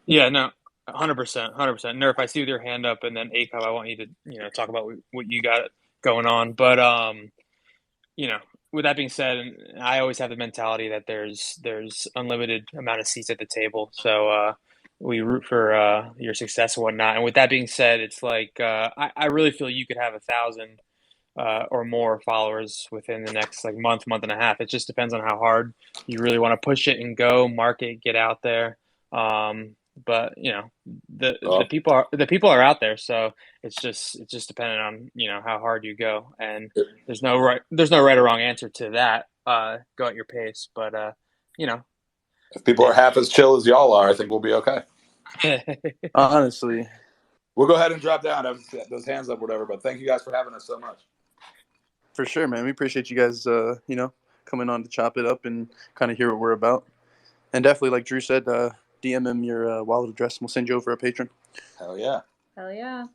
Yeah, no, 100%. Nerf, I see with your hand up, and then ACOB, I want you to talk about what you got going on. But with that being said, and I always have the mentality that there's unlimited amount of seats at the table. So we root for your success and whatnot. And with that being said, it's like I really feel you could have 1,000 or more followers within the next like month and a half. It just depends on how hard you really want to push it and go market, get out there. But the people are out there, so it's just dependent on how hard you go, and there's no right or wrong answer to that. Go at your pace, but if people are half as chill as y'all are, I think we'll be okay. Honestly, we'll go ahead and drop down those hands up, whatever. But thank you guys for having us so much. For sure, man. We appreciate you guys, coming on to chop it up and kind of hear what we're about. And definitely, like Drew said, DM him your wallet address, and we'll send you over a patron. Hell yeah. Hell yeah.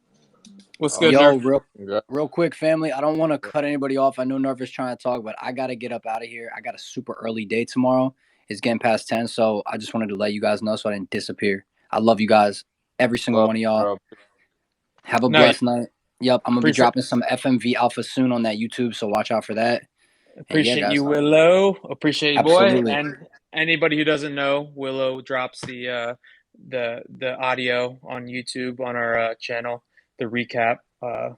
What's good, Yo, Nerf? real quick, family. I don't want to cut anybody off. I know Nerf is trying to talk, but I got to get up out of here. I got a super early day tomorrow. It's getting past 10, so I just wanted to let you guys know so I didn't disappear. I love you guys, every single one of y'all. Bro. Have a blessed night. Yep, I'm going to be dropping some FMV alpha soon on that YouTube, so watch out for that. Appreciate you, Willow. Appreciate you, boy. anybody who doesn't know, Willow drops the audio on YouTube on our channel, the recap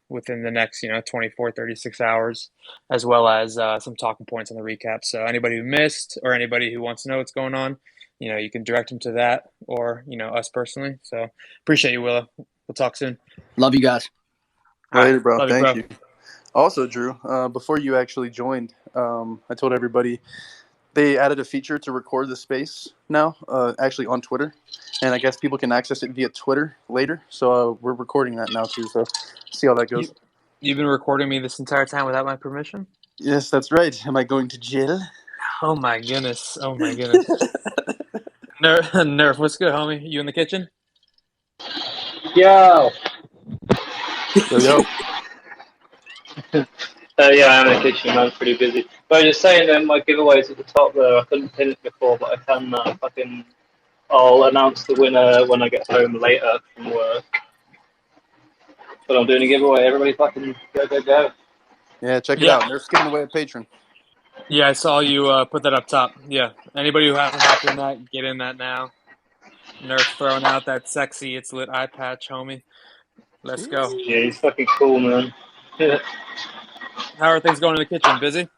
within the next 24, 36 hours, as well as some talking points on the recap. So anybody who missed or anybody who wants to know what's going on, you can direct them to that or us personally. So appreciate you, Willow. We'll talk soon. Love you guys. Later, bro. Love you, Thank bro. you. Also, Drew, before you actually joined, I told everybody they added a feature to record the space now, actually on Twitter. And I guess people can access it via Twitter later. So we're recording that now, too. So see how that goes. You've been recording me this entire time without my permission? Yes, that's right. Am I going to jail? Oh my goodness. Oh my goodness. Nerf, what's good, homie? You in the kitchen? Yo. Yo. Yeah, I'm in the kitchen. I'm pretty busy. But I was just saying, my giveaways at the top there. I couldn't pin it before, but I can. I'll announce the winner when I get home later from work. But I'm doing a giveaway. Everybody, fucking go! Yeah, check it out. Nerf's giving away a patron. Yeah, I saw you put that up top. Yeah, anybody who hasn't hopped in that, get in that now. Nerf throwing out that sexy It's Lit eye patch, homie. Let's go. Yeah, he's fucking cool, man. How are things going in the kitchen? Busy?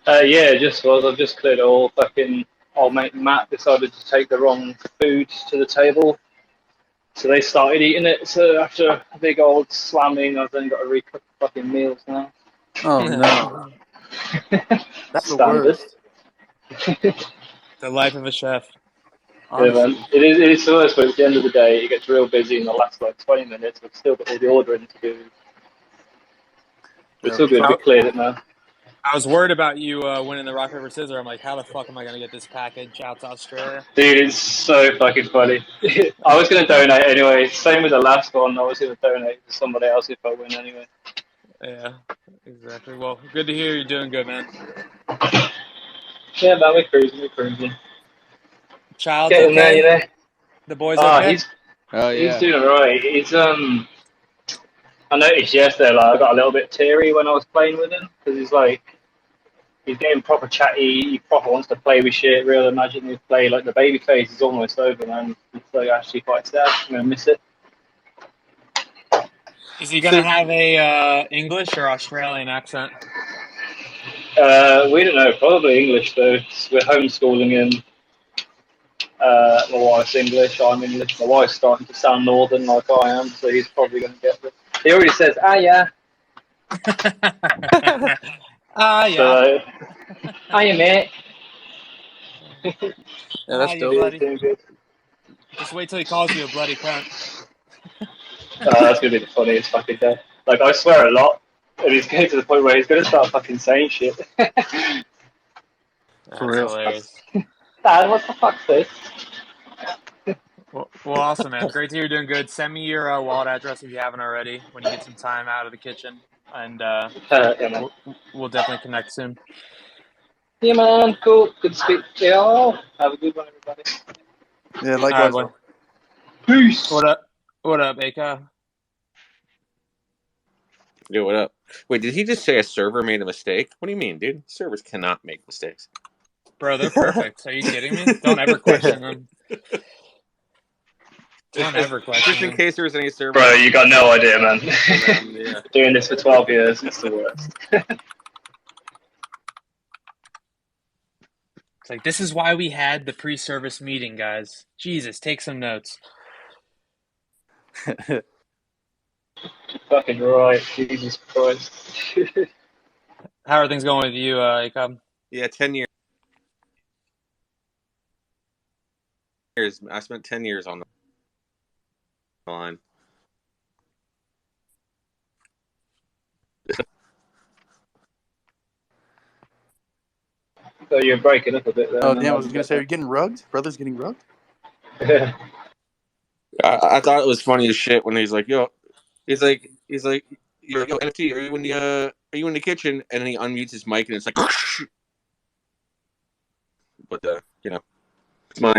Yeah, just was. I've just cleared it all. Fucking old mate Matt decided to take the wrong food to the table. So they started eating it. So after a big old slamming, I've then got to recook the fucking meals now. Oh, no. That's the Standard. worst. The life of a chef. Yeah, man. It is the worst, but at the end of the day, it gets real busy in the last 20 minutes. We've still got all the ordering to do. But it's all good. We cleared it now. I was worried about you winning the rock, paper, scissors. I'm like, how the fuck am I going to get this package out to Australia? Dude, it's so fucking funny. I was going to donate anyway. Same with the last one. I was going to donate to somebody else if I win anyway. Yeah, exactly. Well, good to hear you're doing good, man. Yeah, man, we're cruising. Child's Getting okay? there, The boy's okay? He's doing alright. I noticed yesterday, I got a little bit teary when I was playing with him because he's getting proper chatty. He proper wants to play with shit. Real imaginative play. Like the baby phase is almost over, man. It's like actually quite sad. I'm gonna miss it. Is he gonna have a English or Australian accent? We don't know. Probably English though. We're homeschooling him. My wife's English. I'm English. My wife's starting to sound northern like I am, so he's probably going to get it. He already says, "Ah, yeah." Ah, yeah. So, hiya, mate. Yeah, that's dope. Bloody. Just wait till he calls you a bloody cunt. That's going to be the funniest fucking day. Like, I swear a lot, and he's getting to the point where he's going to start fucking saying shit. For real. Hilarious. Dad, what the fuck's this? Well, awesome, man. Great to hear you're doing good. Send me your wallet address if you haven't already when you get some time out of the kitchen, and Yeah, we'll definitely connect soon. Yeah, man. Cool. Good to speak to you all. Have a good one, everybody. Yeah, likewise. All right, Peace. What up, Aka? Yo, what up? Wait, did he just say a server made a mistake? What do you mean, dude? Servers cannot make mistakes. Bro, they're perfect. Are you kidding me? Don't ever question them. Don't ever question Just in them. case there's any server. Bro, you got no idea, man. Yeah. Doing this for 12 years, it's the worst. It's like, this is why we had the pre-service meeting, guys. Jesus, take some notes. Fucking right, Jesus Christ. How are things going with you, Akab? Yeah, 10 years. I spent 10 years on the line. So you're breaking up a bit there. Oh, damn, I was going to say, are you getting rugged? Brother's getting rugged? Yeah. I thought it was funny as shit when he's like, yo, he's like, yo, NFT, are you in the kitchen? And then he unmutes his mic and it's like, but it's my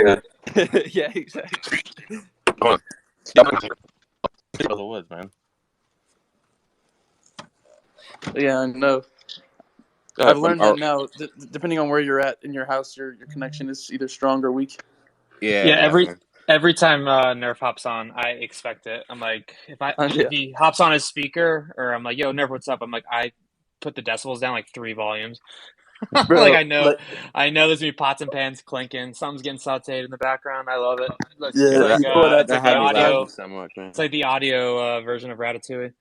Yeah, exactly. come on, stop the woods, man. Yeah, I know. I've learned that now. Depending on where you're at in your house, your connection is either strong or weak. Yeah, yeah, every time Nerf hops on, I expect it. I'm like, if Yeah, he hops on his speaker, or I'm like, "Yo, Nerf, what's up?" I'm like, I put the decibels down like 3 volumes. Like bro. I know there's gonna be pots and pans clinking. Something's getting sautéed in the background. I love it. yeah, Yeah, you know what It's happened that like the had me last laughing audio. time? so much, man. It's like the audio version of Ratatouille.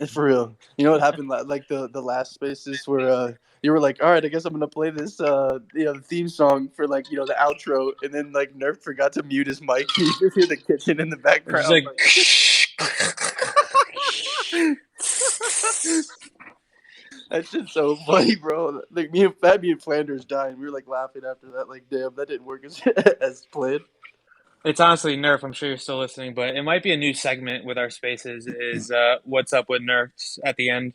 For real. You know what happened? Like the last spaces where you were like, all right, I guess I'm gonna play this the theme song for like the outro, and then like Nerf forgot to mute his mic. You just hear the kitchen in the It's just background. like. That shit's so funny, bro. Like me and Flanders dying. We were like laughing after that. Like, damn, that didn't work as as planned. It's honestly Nerf. I'm sure you're still listening, but it might be a new segment with our spaces. Is what's up with Nerfs at the end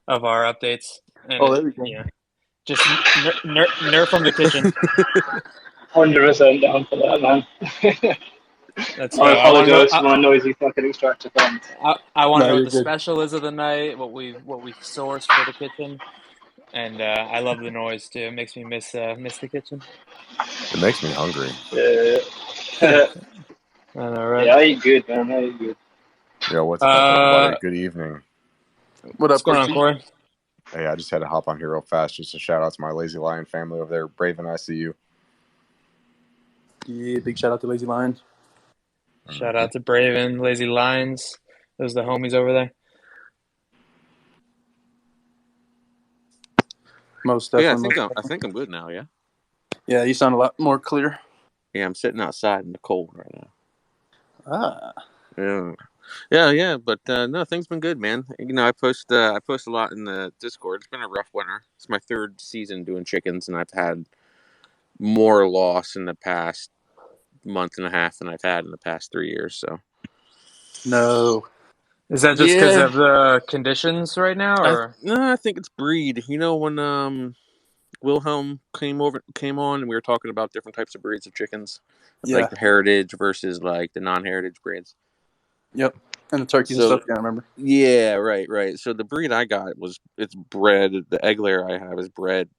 of our updates, and Oh, there we go. just Nerf from the kitchen. 100% down for that, man. Let's I go. apologise for my noisy fucking extractor fans. I want to No, know what you're the good. special is of the night. What we sourced for the kitchen, and I love the noise too. It makes me miss the kitchen. It makes me hungry. Yeah. I know, right? Yeah, I eat good, man. I eat good. Yo, what's up, everybody? Uh, Good evening. What what's up, going on, Corky? Corey? Hey, I just had to hop on here real fast just to shout out to my Lazy Lion family over there. Brave and I see you. Yeah, big shout out to Lazy Lions. Shout out to Braven, Lazy Lions. Those are the homies over there. Most Yeah, definitely. I think I'm good now. Yeah, Yeah, you sound a lot more clear. yeah. I'm sitting outside in the cold right now. Ah, Yeah. But no, things been good, man. I post a lot in the Discord. It's been a rough winter. It's my third season doing chickens, and I've had more loss in the past month and a half than I've had in the past 3 years. So no. Is that just because yeah, of the conditions right now, or? I think it's breed. When Wilhelm came on, and we were talking about different types of breeds of chickens, like Yeah. the heritage versus like the non-heritage breeds. Yep. And the turkeys and So stuff. Yeah, I remember. yeah, right. So the breed I got it's bred. The egg layer I have is bred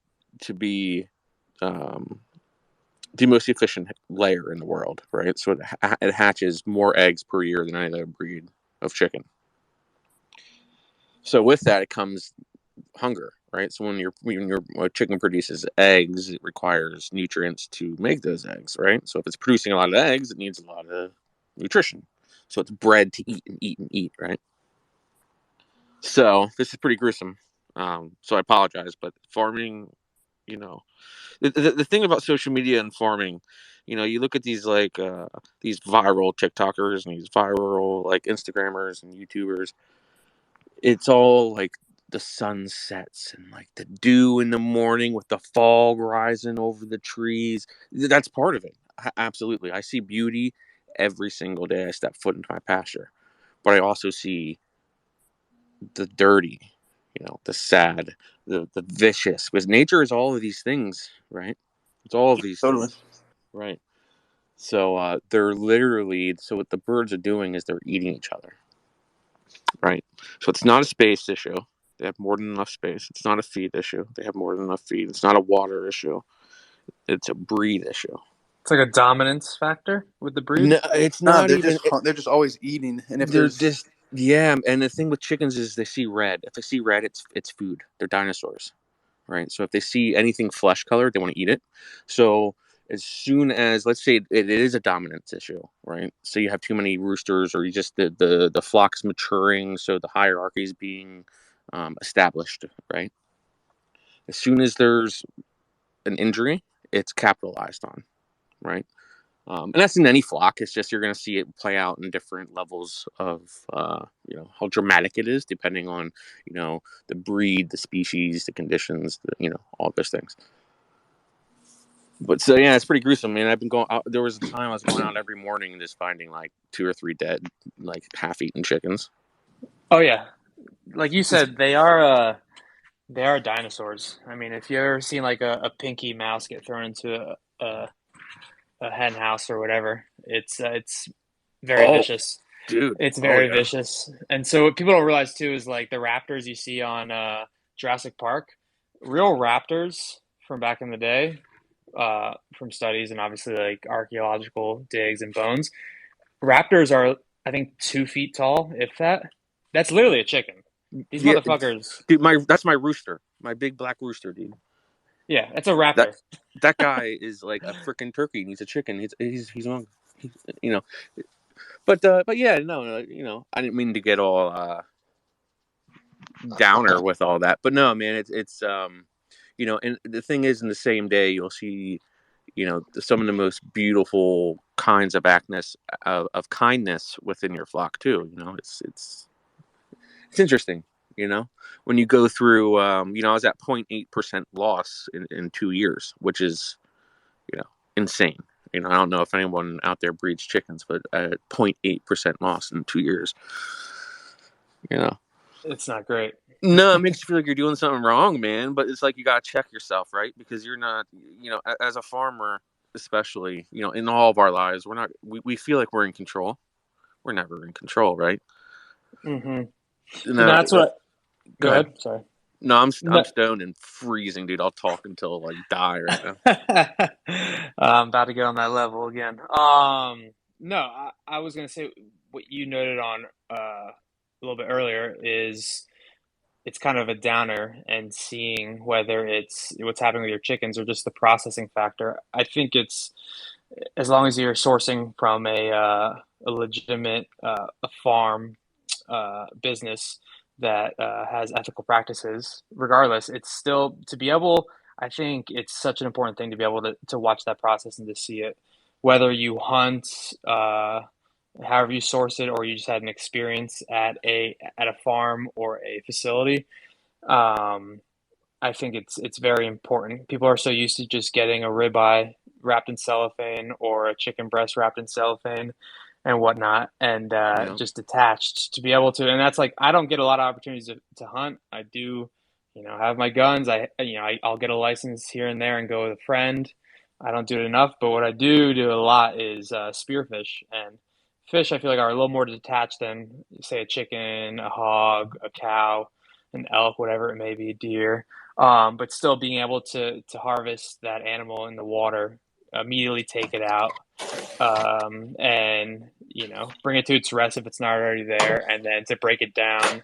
to be um, the most efficient layer in the world, right? So it hatches more eggs per year than any other breed of chicken. So with that, it comes hunger, right? So when a chicken produces eggs, it requires nutrients to make those eggs, right? So if it's producing a lot of eggs, it needs a lot of nutrition. So it's bred to eat and eat and eat, right? So this is pretty gruesome. So I apologize, but farming, you know, the thing about social media and farming, you look at these these viral TikTokers and these viral like Instagrammers and YouTubers. It's all like the sun sets and like the dew in the morning with the fog rising over the trees. That's part of it. Absolutely. I see beauty every single day I step foot into my pasture. But I also see the dirty, the sad, the vicious. Because nature is all of these things, right? It's all of these Totally. things. Right. So they're literally, so what the birds are doing is they're eating each other. Right. So it's not a space issue. They have more than enough space. It's not a feed issue. They have more than enough feed. It's not a water issue. It's a breed issue. It's like a dominance factor with the breed. No, it's Nah, not even. they're just always eating, and if They're there's just yeah. And the thing with chickens is they see red. If they see red, it's food. They're dinosaurs, right? So if they see anything flesh colored, they want to eat it. So as soon as, let's say it is a dominance issue, right? So you have too many roosters, or you just the flock's maturing, so the hierarchy is being established, right? As soon as there's an injury, it's capitalized on, right? And that's in any flock. It's just you're going to see it play out in different levels of, how dramatic it is, depending on, the breed, the species, the conditions, all those things. But so yeah, it's pretty gruesome. I mean, I've been going out. There was a time I was going out every morning and just finding like 2 or 3 dead, like half-eaten chickens. Oh yeah, like you said, they are dinosaurs. I mean, if you ever seen like a pinky mouse get thrown into a hen house or whatever, it's very Oh, vicious. dude. It's Oh very yeah. vicious. And so what people don't realize too is like the raptors you see on Jurassic Park, real raptors from back in the day, from studies and obviously like archaeological digs and bones. Raptors are, I think, 2 feet tall, if that. That's literally a chicken. These Yeah, motherfuckers. dude, that's my rooster, my big black rooster, dude. Yeah, it's a That raptor. that guy is like a freaking turkey, and he's a chicken. He's among, you know. But yeah, no, I didn't mean to get all downer with all that, but no, man, it's and the thing is, in the same day, you'll see, some of the most beautiful kinds of of kindness within your flock too. It's interesting. When you go through, I was at 0.8% loss in 2 years, which is, insane. I don't know if anyone out there breeds chickens, but 0.8% loss in 2 years, you know. It's not great. No, it makes you feel like you're doing something wrong, man. But it's like you gotta check yourself, right? Because you're not, as a farmer, especially, in all of our lives, we feel like we're in control. We're never in control, right? Mm-hmm. No, That's what. go Go ahead. ahead. Sorry. No, I'm No. stoned and freezing, dude. I'll talk until like die right now. I'm about to get on that level again. No, I was gonna say what you noted on a little bit earlier is it's kind of a downer and seeing whether it's what's happening with your chickens or just the processing factor. I think it's as long as you're sourcing from a legitimate a farm business that has ethical practices, regardless, it's still to be able. I think it's such an important thing to be able to watch that process and to see it, whether you hunt, however you source it, or you just had an experience at a farm or a facility. Um, I think it's very important. People are so used to just getting a ribeye wrapped in cellophane or a chicken breast wrapped in cellophane and whatnot, and Yeah, just attached to be able to. And that's like I don't get a lot of opportunities to hunt. I do, have my guns. I'll get a license here and there and go with a friend. I don't do it enough, but what I do a lot is spearfish and fish. I feel like are a little more detached than say a chicken, a hog, a cow, an elk, whatever it may be, deer, but still being able to harvest that animal in the water, immediately take it out, and bring it to its rest if it's not already there, and then to break it down,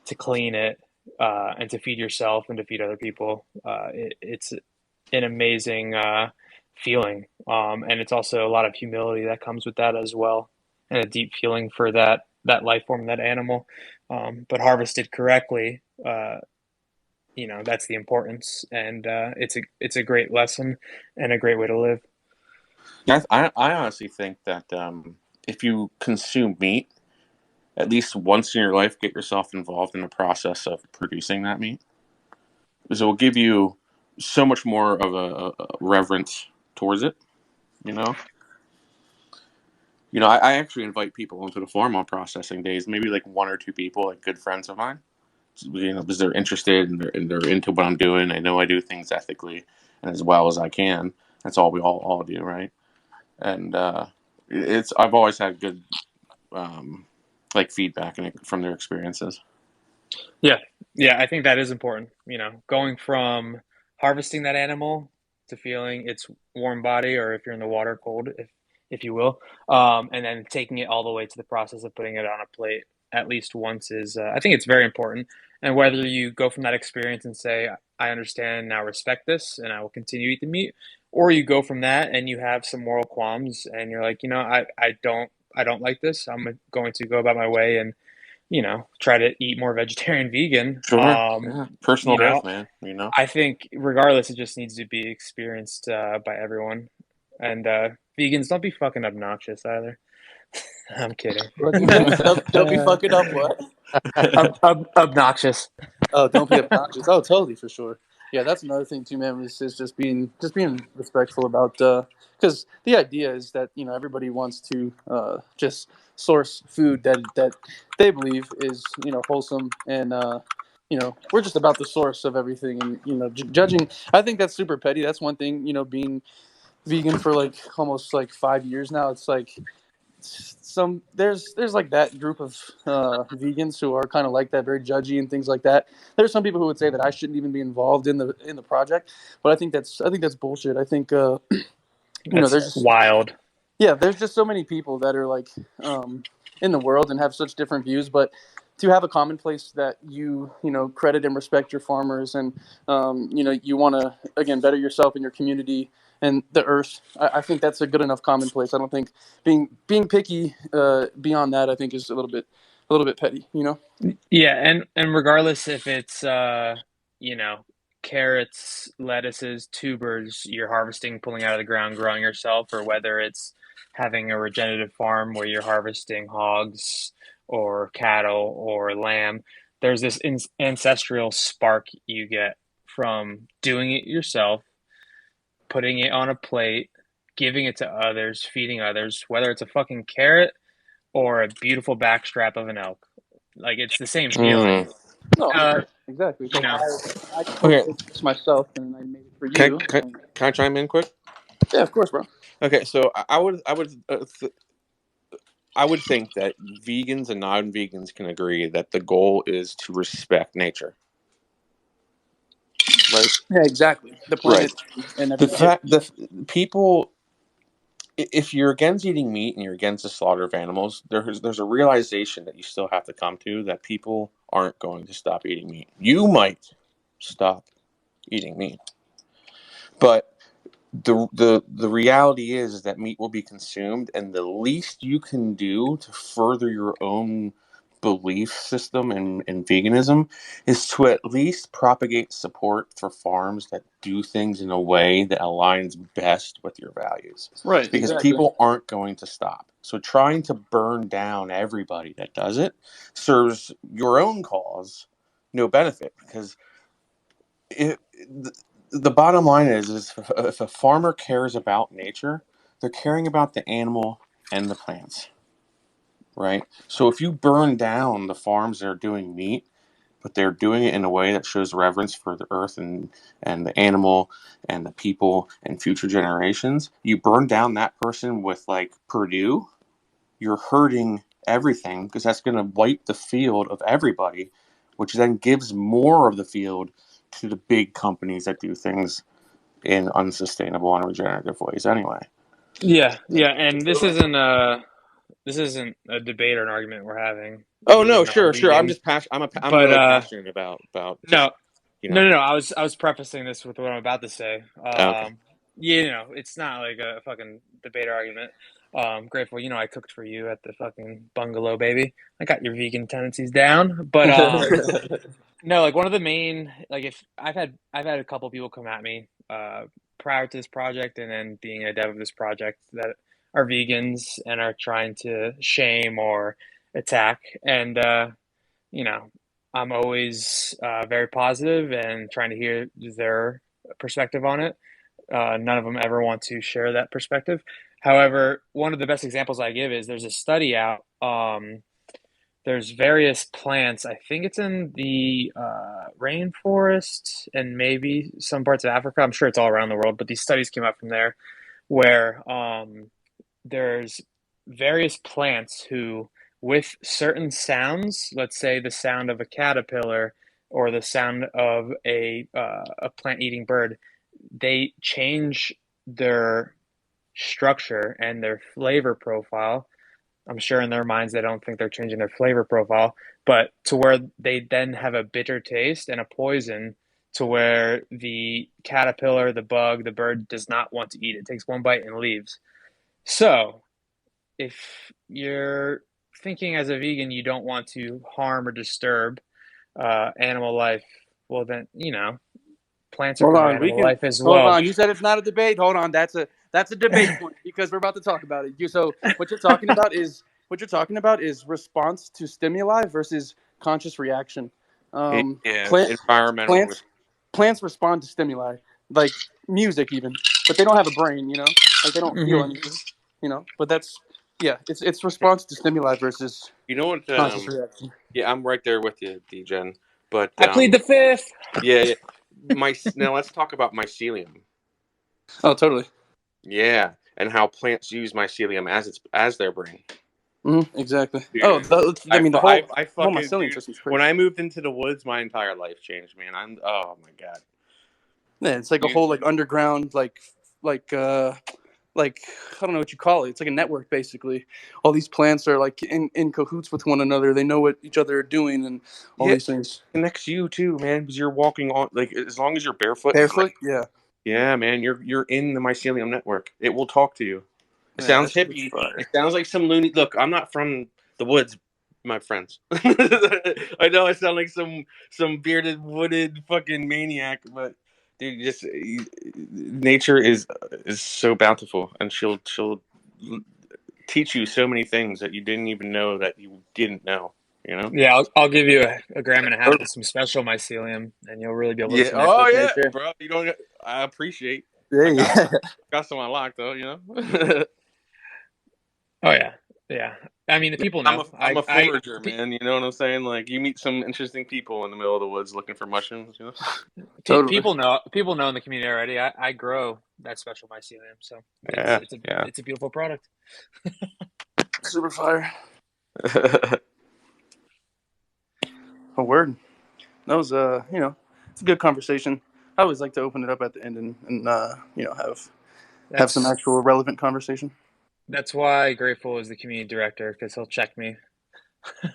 to clean it, and to feed yourself and to feed other people. It's an amazing feeling, and it's also a lot of humility that comes with that as well, and a deep feeling for that life form, that animal, but harvested correctly. That's the importance, and it's a great lesson and a great way to live. I honestly think that if you consume meat, at least once in your life, get yourself involved in the process of producing that meat, because it will give you so much more of a reverence towards it. You know, I actually invite people into the farm on processing days, maybe like one or two people, like good friends of mine, because they're interested and they're into what I'm doing. I know I do things ethically and as well as I can. That's all we all do, right? And I've always had good like feedback from their experiences. Yeah, yeah, I think that is important. Going from harvesting that animal to feeling its warm body, or if you're in the water, cold, if you will, and then taking it all the way to the process of putting it on a plate at least once is, I think it's very important. And whether you go from that experience and say, I understand now, respect this, and I will continue to eat the meat, or you go from that and you have some moral qualms and you're like, I don't like this. I'm going to go about my way and try to eat more vegetarian, vegan. Sure, yeah, personal growth, man. I think regardless, it just needs to be experienced by everyone. And vegans, don't be fucking obnoxious either. I'm kidding. Don't be fucking up what? Obnoxious. Oh, don't be obnoxious. Oh, totally, for sure. Yeah, that's another thing too, man. Is just being respectful about, because the idea is that everybody wants to just source food that they believe is wholesome, and we're just about the source of everything, and judging. I think that's super petty. That's one thing. Being vegan for like almost like 5 years now, it's like there's like that group of vegans who are kind of like that, very judgy and things like that. There's some people who would say that I shouldn't even be involved in the project, but I think that's bullshit. I think That's there's just wild. there's just so many people that are like in the world and have such different views, but to have a commonplace that you credit and respect your farmers and you want to again better yourself and your community and the earth. I think that's a good enough commonplace. I don't think being picky beyond that, I think, is a little bit petty. Yeah, and regardless if it's you know, carrots, lettuces, tubers you're harvesting, pulling out of the ground, growing yourself, or whether it's having a regenerative farm where you're harvesting hogs or cattle or lamb, there's this ancestral spark you get from doing it yourself, putting it on a plate, giving it to others, feeding others, whether it's a fucking carrot or a beautiful backstrap of an elk. Like it's the same feeling. Mm. No, Uh, exactly. you So know, I Okay, cultivated this myself and I made it for can, you. can And, can I chime in quick? yeah, of course, bro. Okay, so I would think that vegans and non-vegans can agree that the goal is to respect nature, right? Yeah, exactly. The Right. planet and The everything. Yeah. fact the people, if you're against eating meat and you're against the slaughter of animals, there's a realization that you still have to come to that people aren't going to stop eating meat. You might stop eating meat, but the reality is that meat will be consumed, and the least you can do to further your own belief system in veganism is to at least propagate support for farms that do things in a way that aligns best with your values, Right. because Exactly. people aren't going to stop. So trying to burn down everybody that does it serves your own cause no benefit, because it, the bottom line is if a farmer cares about nature, they're caring about the animal and the plants, right? So if you burn down the farms that are doing meat, but they're doing it in a way that shows reverence for the earth and the animal and the people and future generations, you burn down that person with like Purdue, you're hurting everything, because that's going to wipe the field of everybody, which then gives more of the field to the big companies that do things in unsustainable and regenerative ways anyway. yeah, and this isn't a debate or an argument we're having, Oh no, vegan, sure. I'm non-vegan. just I'm But really passionate about just no, you know. no. I was prefacing this with what I'm about to say. Okay. It's not like a fucking debate or argument. Grateful, I cooked for you at the fucking bungalow, baby. I got your vegan tendencies down, but no, like one of the main, like if I've had a couple people come at me prior to this project and then being a dev of this project that are vegans and are trying to shame or attack, and you know I'm always very positive and trying to hear their perspective on it. None of them ever want to share that perspective. However, one of the best examples I give is there's a study out. There's various plants. I think it's in the rainforest and maybe some parts of Africa. I'm sure it's all around the world, but these studies came out from there where there's various plants who, with certain sounds, let's say the sound of a caterpillar or the sound of a plant-eating bird, they change their structure and their flavor profile. I'm sure in their minds they don't think they're changing their flavor profile, but to where they then have a bitter taste and a poison to where the caterpillar, the bug, the bird does not want to eat it. It takes one bite and leaves. So, if you're thinking as a vegan you don't want to harm or disturb animal life, well then, plants are Hold part of on, we animal can life as hold well. on. You said it's not a debate. Hold on, that's a debate point because we're about to talk about it. So what you're talking about is response to stimuli versus conscious reaction. Yeah, Plant environmental. plants plants respond to stimuli like music even, but they don't have a brain. Like they don't feel Hmm. anything. But that's it's response to stimuli versus You know what? conscious reaction. Yeah, I'm right there with you, DGen. But I plead the fifth. yeah, yeah. Now let's talk about mycelium. Oh, totally. Yeah, and how plants use mycelium as their brain. Exactly. Dude, Oh, I mean, the whole fucking mycelium dude. system's When crazy. I moved into the woods, my entire life changed, man. Oh my god. Yeah, it's like a whole like underground like I don't know what you call it. It's like a network basically. All these plants are like in cahoots with one another. They know what each other are doing and all these things. It connects you too, man, because you're walking on, like, as long as you're barefoot. Barefoot, yeah. Yeah, man, you're in the mycelium network. It will talk to you. It Yeah, sounds that shit's hippie. fire. It sounds like some loony. Look, I'm not from the woods, my friends. I know I sound like some bearded, wooded fucking maniac, but dude, nature is so bountiful, and she'll teach you so many things that you didn't even know that you didn't know. You know? Yeah, I'll give you a gram and a half of some special mycelium, and you'll really be able to Yeah. connect Oh with yeah, nature. bro. You don't. I appreciate. I Yeah. got some unlocked though. You know. Oh yeah. I mean, the people I'm know. a forager, man. You know what I'm saying? Like, you meet some interesting people in the middle of the woods looking for mushrooms. You know. Totally. People know. People know in the community already. I grow that special mycelium, so Yeah. it's a beautiful product. Super fire. A word. That was it's a good conversation. I always like to open it up at the end and have some That's actual relevant conversation. that's why Grateful is the community director, because he'll check me.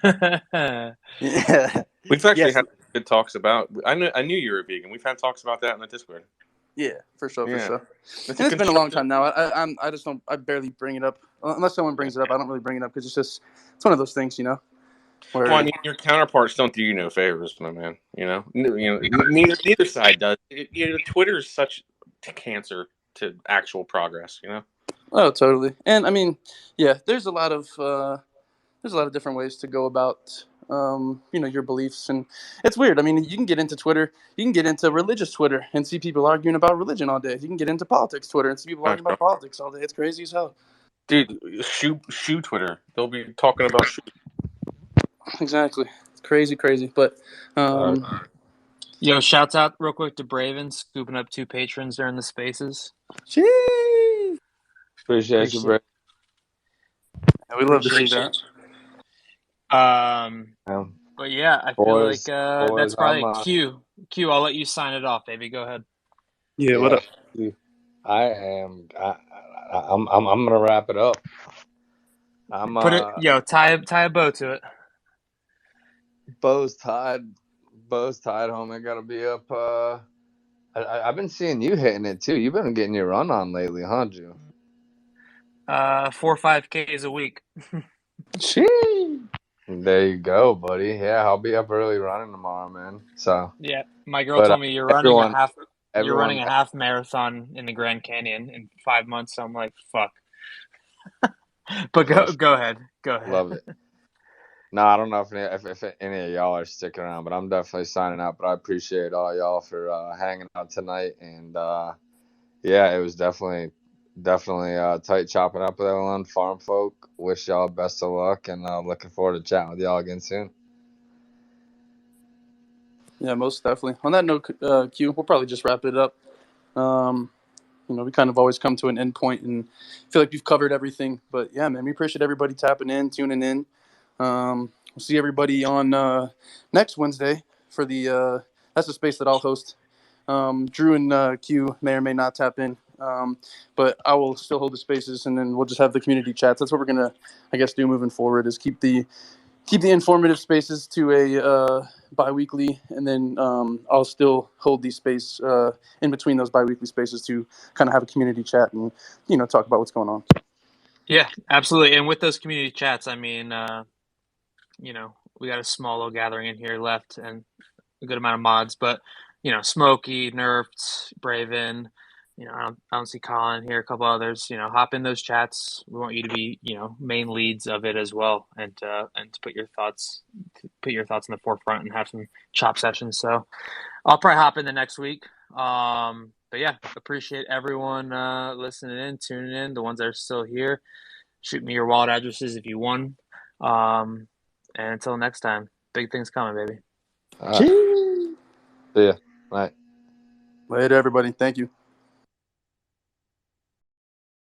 Yeah, Yeah. We've actually Yes. had good talks about. I knew you were a vegan. We've had talks about that in the Discord. Yeah, for sure, for Yeah, sure. it's And a it's been a long constructive. time now. I just don't. I barely bring it up unless someone brings it up. I don't really bring it up because it's one of those things, Well, I where mean, your counterparts don't do you no favors, my man. Neither side does. Twitter is such cancer to actual progress. You know. oh, totally. And I mean, yeah, there's a lot of different ways to go about your beliefs, and it's weird. I mean, you can get into Twitter, you can get into religious Twitter and see people arguing about religion all day. You can get into politics Twitter and see people arguing about politics all day. It's crazy as hell. Dude, shoe Twitter. They'll be talking about shoe. Exactly. It's crazy. But Right. Yo, shouts out real quick to Braven scooping up 2 patrons during the spaces. Jeez. Appreciate you, bro. Yeah, we love to see Appreciate that. But yeah, I feel like Boys, that's I'm probably Q. Q, I'll let you sign it off, baby. Go ahead. Yeah, what up? I'm gonna wrap it up. Tie a bow to it. Bow's tied, home. I gotta be up. I've been seeing you hitting it too. You've been getting your run on lately, huh, Drew? 4 or 5Ks a week. Jeez. There you go, buddy. Yeah, I'll be up early running tomorrow, man. So, Yeah, my girl but told me you're running a half. You're everyone, running a half marathon in the Grand Canyon in 5 months. So I'm like, fuck. But go ahead. Love it. No, I don't know if any of y'all are sticking around, but I'm definitely signing out. But I appreciate all y'all for hanging out tonight, and yeah, it was definitely tight chopping up with everyone. Farm folk, wish y'all best of luck, and looking forward to chatting with y'all again soon. Yeah, most definitely. On that note, Q, we'll probably just wrap it up. We kind of always come to an end point and feel like we've covered everything. But yeah, man, we appreciate everybody tapping in, tuning in. We'll see everybody on next Wednesday for that's the space that I'll host. Drew and Q may or may not tap in, but I will still hold the spaces, and then we'll just have the community chats. That's what we're gonna, I guess, do moving forward is keep the informative spaces to a bi-weekly, and then I'll still hold these space in between those bi-weekly spaces to kind of have a community chat and talk about what's going on. Yeah, absolutely. And with those community chats, I mean, we got a small little gathering in here left and a good amount of mods, but Smokey, Nerfed, Braven, I don't see Colin here, a couple others, hop in those chats. We want you to be, main leads of it as well, and to put your thoughts in the forefront and have some chop sessions. So I'll probably hop in the next week. But yeah, appreciate everyone listening in, tuning in, the ones that are still here. Shoot me your wallet addresses if you won. And until next time, big things coming, baby. See ya. Bye. Later, everybody. Thank you.